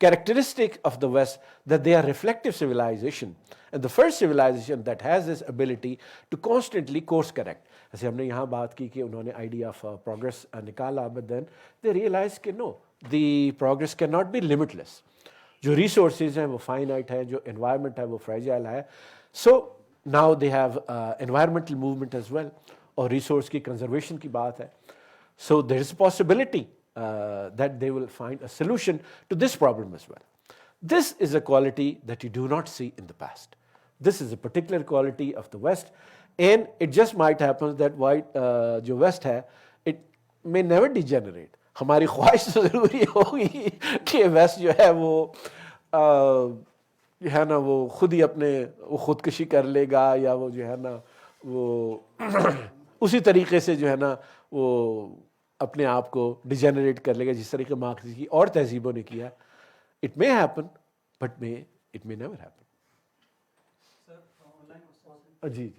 characteristic of the West that they are reflective civilization, and the first civilization that has this ability to constantly course correct. جیسے ہم نے یہاں بات کی کہ انہوں نے idea of progress نکالا, but then they realized کہ no, the progress cannot be limitless. جو ریسورسز ہیں وہ فائنائٹ ہے, جو انوائرمنٹ ہے وہ فریجائل ہے. So now they have environmental movement as well, اور ریسورس کی کنزرویشن کی بات ہے. So there is a possibility that they will find a solution to this problem as well. This is a quality that you do not see in the past. This is a particular quality of the West, and it just might happen that جو West ہے, it may never degenerate. ہماری خواہش تو ضروری ہوگی کہ waste جو ہے وہ جو ہے نا وہ خود ہی اپنے وہ خودکشی کر لے گا, یا وہ جو ہے نا وہ اسی طریقے سے جو ہے نا وہ اپنے آپ کو ڈیجنریٹ کر لے گا جس طریقے مارکس کی اور تہذیبوں نے کیا. It may happen but it may never happen. جی جی.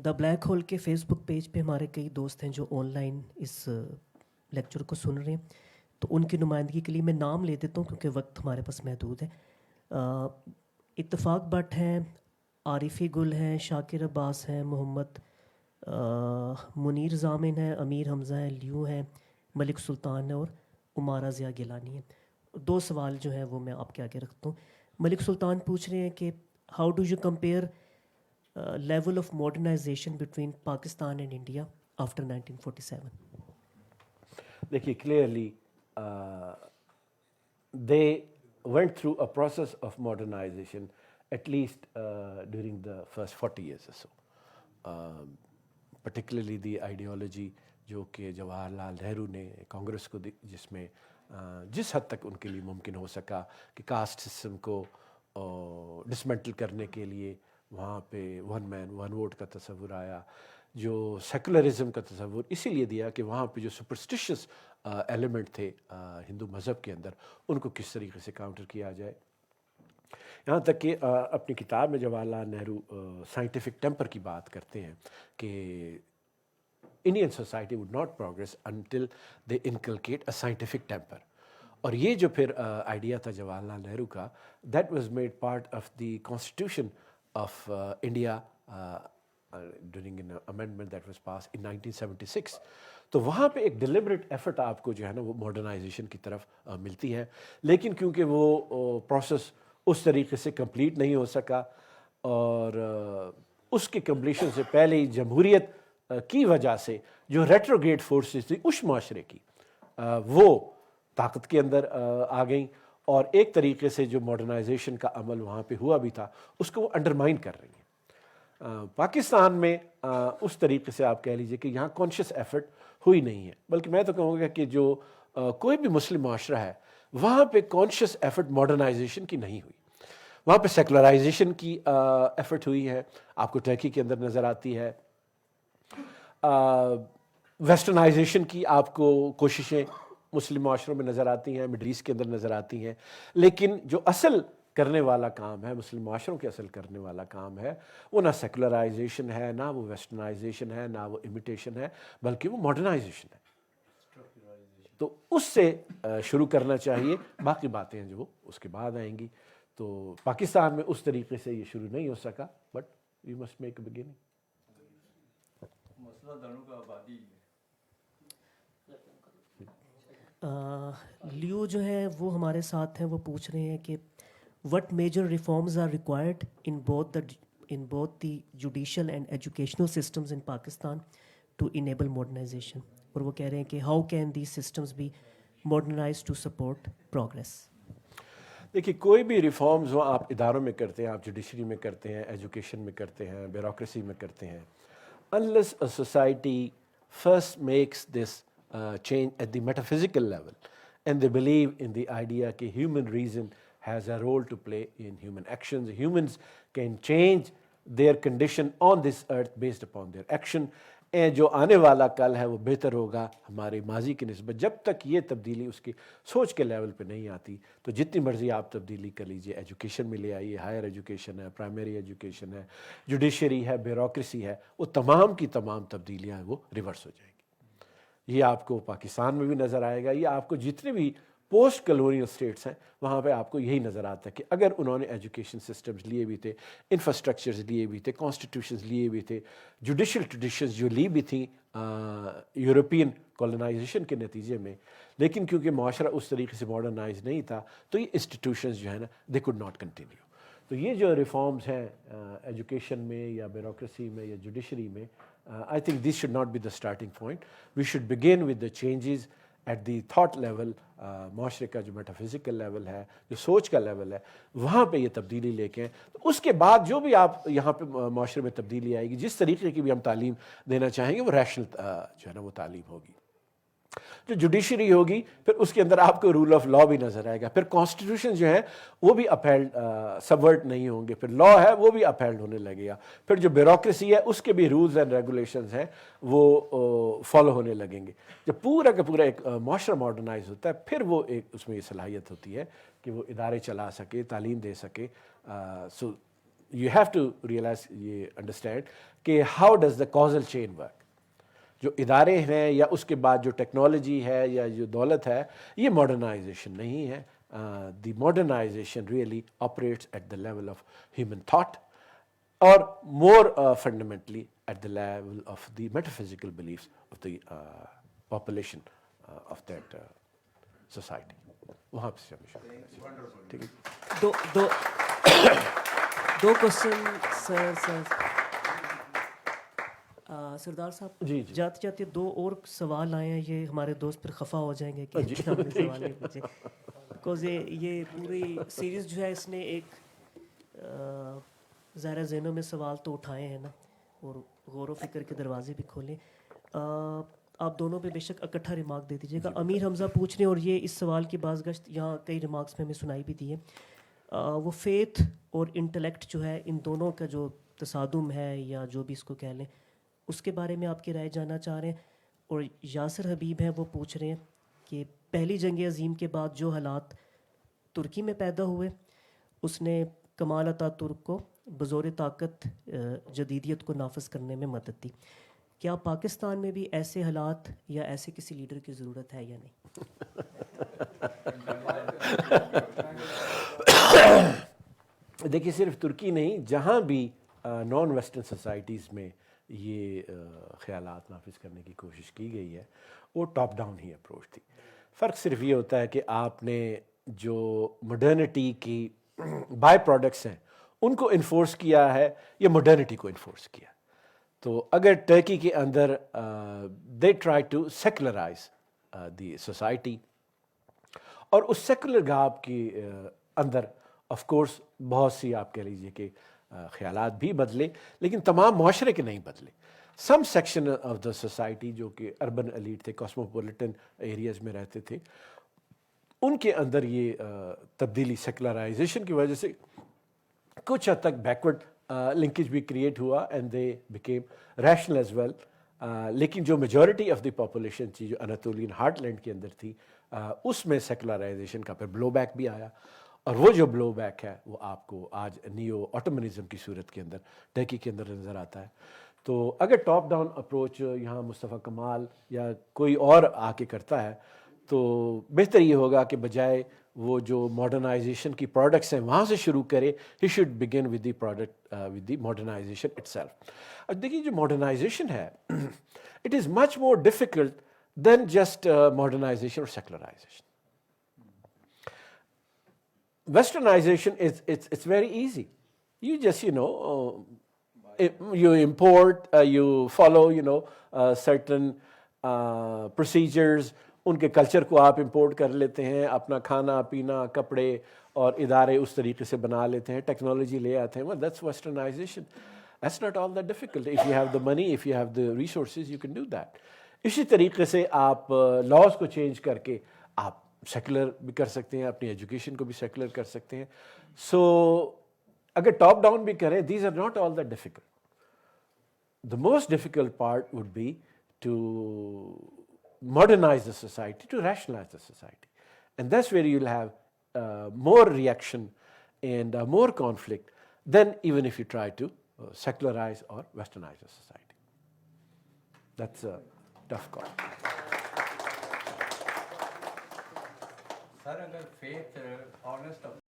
دا بلیک ہول کے فیس بک پیج پہ ہمارے کئی دوست ہیں جو آن لائن اس لیکچر کو سن رہے ہیں, تو ان کی نمائندگی کے لیے میں نام لے دیتا ہوں کیونکہ وقت ہمارے پاس محدود ہے. اتفاق بٹ ہیں, عارفی گل ہیں, شاکر عباس ہیں, محمد منیر ضامن ہیں, امیر حمزہ ہیں, لیو ہیں, ملک سلطان ہیں, اور عمارہ ضیاء گیلانی ہیں. 2 سوال جو ہیں وہ میں آپ کے آگے رکھتا ہوں. ملک سلطان پوچھ رہے ہیں کہ how do you compare level of modernisation between Pakistan and India after 1947. دیکھیے clearly they went through a process of modernization at least during the first 40 years or so. Particularly the ideology جو کہ جواہر لال نہرو نے کانگریس کو جس میں جس حد تک ان کے لیے ممکن ہو سکا کہ کاسٹ سسٹم کو ڈسمنٹل کرنے کے لیے وہاں پہ ون مین ون ووٹ کا تصور آیا, جو سیکولرزم کا تصور اسی لیے دیا کہ وہاں پہ جو سپرسٹیشس ایلیمنٹ تھے ہندو مذہب کے اندر ان کو کس طریقے سے کاؤنٹر کیا جائے. یہاں تک کہ اپنی کتاب میں جواہر لال نہرو سائنٹیفک ٹیمپر کی بات کرتے ہیں کہ Indian society would not progress until they inculcate a scientific temper. اور یہ جو پھر آئیڈیا تھا جواہر لال نہرو کا, that was made part of the constitution of India during an amendment that was passed in 1976. تو وہاں پہ ایک ڈیلیبریٹ ایفرٹ آپ کو جو ہے نا وہ ماڈرنائزیشن کی طرف ملتی ہے, لیکن کیونکہ وہ پروسیس اس طریقے سے کمپلیٹ نہیں ہو سکا, اور اس کے کمپلیشن سے پہلے ہی جمہوریت کی وجہ سے جو ریٹروگریڈ فورسز تھی اس معاشرے کی وہ طاقت کے اندر آ گئیں, اور ایک طریقے سے جو ماڈرنائزیشن کا عمل وہاں پہ ہوا بھی تھا اس کو وہ انڈرمائن کر رہی ہیں. پاکستان میں اس طریقے سے آپ کہہ لیجئے کہ یہاں کانشیس ایفرٹ ہوئی نہیں ہے, بلکہ میں تو کہوں گا کہ جو کوئی بھی مسلم معاشرہ ہے وہاں پہ کانشیس ایفرٹ ماڈرنائزیشن کی نہیں ہوئی. وہاں پہ سیکولرائزیشن کی ایفرٹ ہوئی ہے, آپ کو ٹرکی کے اندر نظر آتی ہے, ویسٹرنائزیشن کی آپ کو کوششیں مسلم معاشروں میں نظر آتی ہیں, مڈل ایسٹ کے اندر نظر آتی ہیں, لیکن جو اصل کرنے والا کام ہے, مسلم معاشروں کے اصل کرنے والا کام ہے, وہ نہ سیکولرائزیشن ہے, نہ وہ ویسٹرنائزیشن ہے, نہ وہ امیٹیشن ہے, بلکہ وہ ماڈرنائزیشن ہے. تو اس سے شروع کرنا چاہیے, باقی باتیں جو اس کے بعد آئیں گی. تو پاکستان میں اس طریقے سے یہ شروع نہیں ہو سکا, but we must make a beginning. لیو جو ہے وہ ہمارے ساتھ ہیں, وہ پوچھ رہے ہیں کہ what major reforms are required in both the judicial and educational systems in Pakistan to enable modernization. اور وہ کہہ رہے ہیں کہ how can these systems be modernized to support progress. دیکھیے کوئی بھی ریفارمز ہوں آپ اداروں میں کرتے ہیں, آپ جوڈیشری میں کرتے ہیں, ایجوکیشن میں کرتے ہیں, بیوروکریسی میں کرتے ہیں, unless a society first makes this change at the metaphysical level and they believe in the idea کہ human reason has a role to play in human actions. Humans can change their condition on this earth based upon their action. and جو آنے والا کل ہے وہ بہتر ہوگا ہمارے ماضی کی نسبت. جب تک یہ تبدیلی اس کی سوچ کے لیول پہ نہیں آتی تو جتنی مرضی آپ تبدیلی کر لیجئے, ایجوکیشن میں لے آئیے, ہائر ایجوکیشن ہے, پرائمری ایجوکیشن ہے, جوڈیشری ہے, بیوروکریسی ہے, وہ تمام کی تمام تبدیلیاں وہ ریورس ہو جائیں گی. یہ آپ کو پاکستان میں بھی نظر آئے گا, یہ آپ کو جتنے بھی پوسٹ کلونیل اسٹیٹس ہیں وہاں پہ آپ کو یہی نظر آتا ہے کہ اگر انہوں نے ایجوکیشن سسٹمز لیے بھی تھے, انفراسٹرکچرز لیے بھی تھے, کانسٹیٹیوشنز لیے بھی تھے, جوڈیشل ٹریڈیشنز جو لی بھی تھیں یورپین کولونائزیشن کے نتیجے میں, لیکن کیونکہ معاشرہ اس طریقے سے ماڈرنائز نہیں تھا تو یہ انسٹیٹیوشنز جو ہے نا دے کوڈ ناٹ کنٹینیو. تو یہ جو ریفارمز ہیں ایجوکیشن میں یا بیوروکریسی میں یا جوڈیشری میں, I think this should not be the starting point. We should begin with the changes at the thought level. معاشرے کا جو میٹا فزیکل لیول ہے, جو سوچ کا لیول ہے, وہاں پہ یہ تبدیلی لے کے, تو اس کے بعد جو بھی آپ یہاں پہ معاشرے میں تبدیلی آئے گی, جس طریقے کی بھی ہم تعلیم دینا چاہیں گے وہ ریشنل جو ہے نا وہ تعلیم ہوگی. جو جوڈیشری ہوگی پھر اس کے اندر آپ کو رول آف لا بھی نظر آئے گا, پھر کانسٹیٹیوشن جو ہے وہ بھی اپہیلڈ سبورٹ نہیں ہوں گے, پھر لا ہے وہ بھی اپہیلڈ ہونے لگے گا, پھر جو بیوروکریسی ہے اس کے بھی رولز اینڈ ریگولیشنز ہیں وہ فالو ہونے لگیں گے. جب پورا کا پورا ایک معاشرہ ماڈرنائز ہوتا ہے پھر وہ ایک اس میں یہ صلاحیت ہوتی ہے کہ وہ ادارے چلا سکے, تعلیم دے سکے. So you have to realise, یہ انڈرسٹینڈ کہ how does the causal chain work. جو ادارے ہیں یا اس کے بعد جو ٹیکنالوجی ہے یا جو دولت ہے, یہ ماڈرنائزیشن نہیں ہے. The modernization really operates at the level of human thought اور more fundamentally at the level of the metaphysical beliefs of the population of that society. وہاں سے ٹھیک ہے. دو کوشچن سر سردار صاحب, جاتے جاتے دو اور سوال آئے ہیں. یہ ہمارے دوست پھر خفا ہو جائیں گے کہ ہم نے سوال نہیں پوچھے, بیکاز یہ پوری سیریز جو ہے اس نے ایک ظاہر ذہنوں میں سوال تو اٹھائے ہیں نا, اور غور و فکر کے دروازے بھی کھولے. آپ دونوں پہ بے شک اکٹھا ریمارک دے دیجیے گا. امیر حمزہ پوچھ رہے ہیں, اور یہ اس سوال کی باز گشت یہاں کئی ریمارکس میں ہمیں سنائی بھی دی ہے. وہ فیتھ اور انٹلیکٹ جو ہے ان دونوں کا جو تصادم ہے یا جو بھی اس کو کہہ لیں, اس کے بارے میں آپ کی رائے جاننا چاہ رہے ہیں. اور یاسر حبیب ہیں, وہ پوچھ رہے ہیں کہ پہلی جنگ عظیم کے بعد جو حالات ترکی میں پیدا ہوئے اس نے کمال عطا ترک کو بزور طاقت جدیدیت کو نافذ کرنے میں مدد دی. کیا پاکستان میں بھی ایسے حالات یا ایسے کسی لیڈر کی ضرورت ہے یا نہیں؟ دیکھیے صرف ترکی نہیں, جہاں بھی نان ویسٹرن سوسائٹیز میں یہ خیالات نافذ کرنے کی کوشش کی گئی ہے وہ ٹاپ ڈاؤن ہی اپروچ تھی. فرق صرف یہ ہوتا ہے کہ آپ نے جو مڈرنٹی کی بائی پروڈکٹس ہیں ان کو انفورس کیا ہے یا مڈرنٹی کو انفورس کیا. تو اگر ٹرکی کے اندر they try to secularize the society, اور اس سیکولر گاب کے اندر آف کورس بہت سی آپ کہہ لیجیے کہ خیالات بھی بدلے, لیکن تمام معاشرے کے نہیں بدلے. سم سیکشن آف دا سوسائٹی جو کہ اربن ایلیٹ تھے, کاسموپولیٹن ایریاز میں رہتے تھے, ان کے اندر یہ تبدیلی سیکولرائزیشن کی وجہ سے کچھ حد تک بیکورڈ لنکیج بھی کریٹ ہوا and they became rational as well. لیکن جو میجورٹی آف دی پاپولیشن تھی جو اناتولین ہارٹ لینڈ کے اندر تھی, اس میں سیکولرائزیشن کا پھر بلو بیک بھی آیا, اور وہ جو بلو بیک ہے وہ آپ کو آج نیو آٹومنزم کی صورت کے اندر ٹرکی کے اندر نظر آتا ہے. تو اگر ٹاپ ڈاؤن اپروچ یہاں مصطفیٰ کمال یا کوئی اور آ کے کرتا ہے تو بہتر یہ ہوگا کہ بجائے وہ جو ماڈرنائزیشن کی پروڈکٹس ہیں وہاں سے شروع کرے. He should begin with the product with the modernisation itself. اب دیکھیے جو ماڈرنائزیشن ہے it is much more difficult than just modernisation اور secularisation. Westernization it's very easy. You just you import, you follow certain procedures. ان کے culture کو آپ import کر لیتے ہیں, اپنا کھانا پینا کپڑے اور ادارے اس طریقے سے بنا لیتے ہیں, ٹیکنالوجی لے آتے ہیں. well that's westernization. That's not all that difficult. If you have the money, if you have the resources, you can do that. اسی طریقے سے آپ لاز کو چینج کر کے آپ سیکولر بھی کر سکتے ہیں, اپنی ایجوکیشن کو بھی سیکولر کر سکتے ہیں. سو اگر ٹاپ ڈاؤن بھی کریں, these are not all that difficult. The most difficult part would be to modernise the society, to rationalise the society, and that's where you will have more reaction and more conflict than even if you try to secularize or westernize the society. That's a tough call. Sir اگر faith honest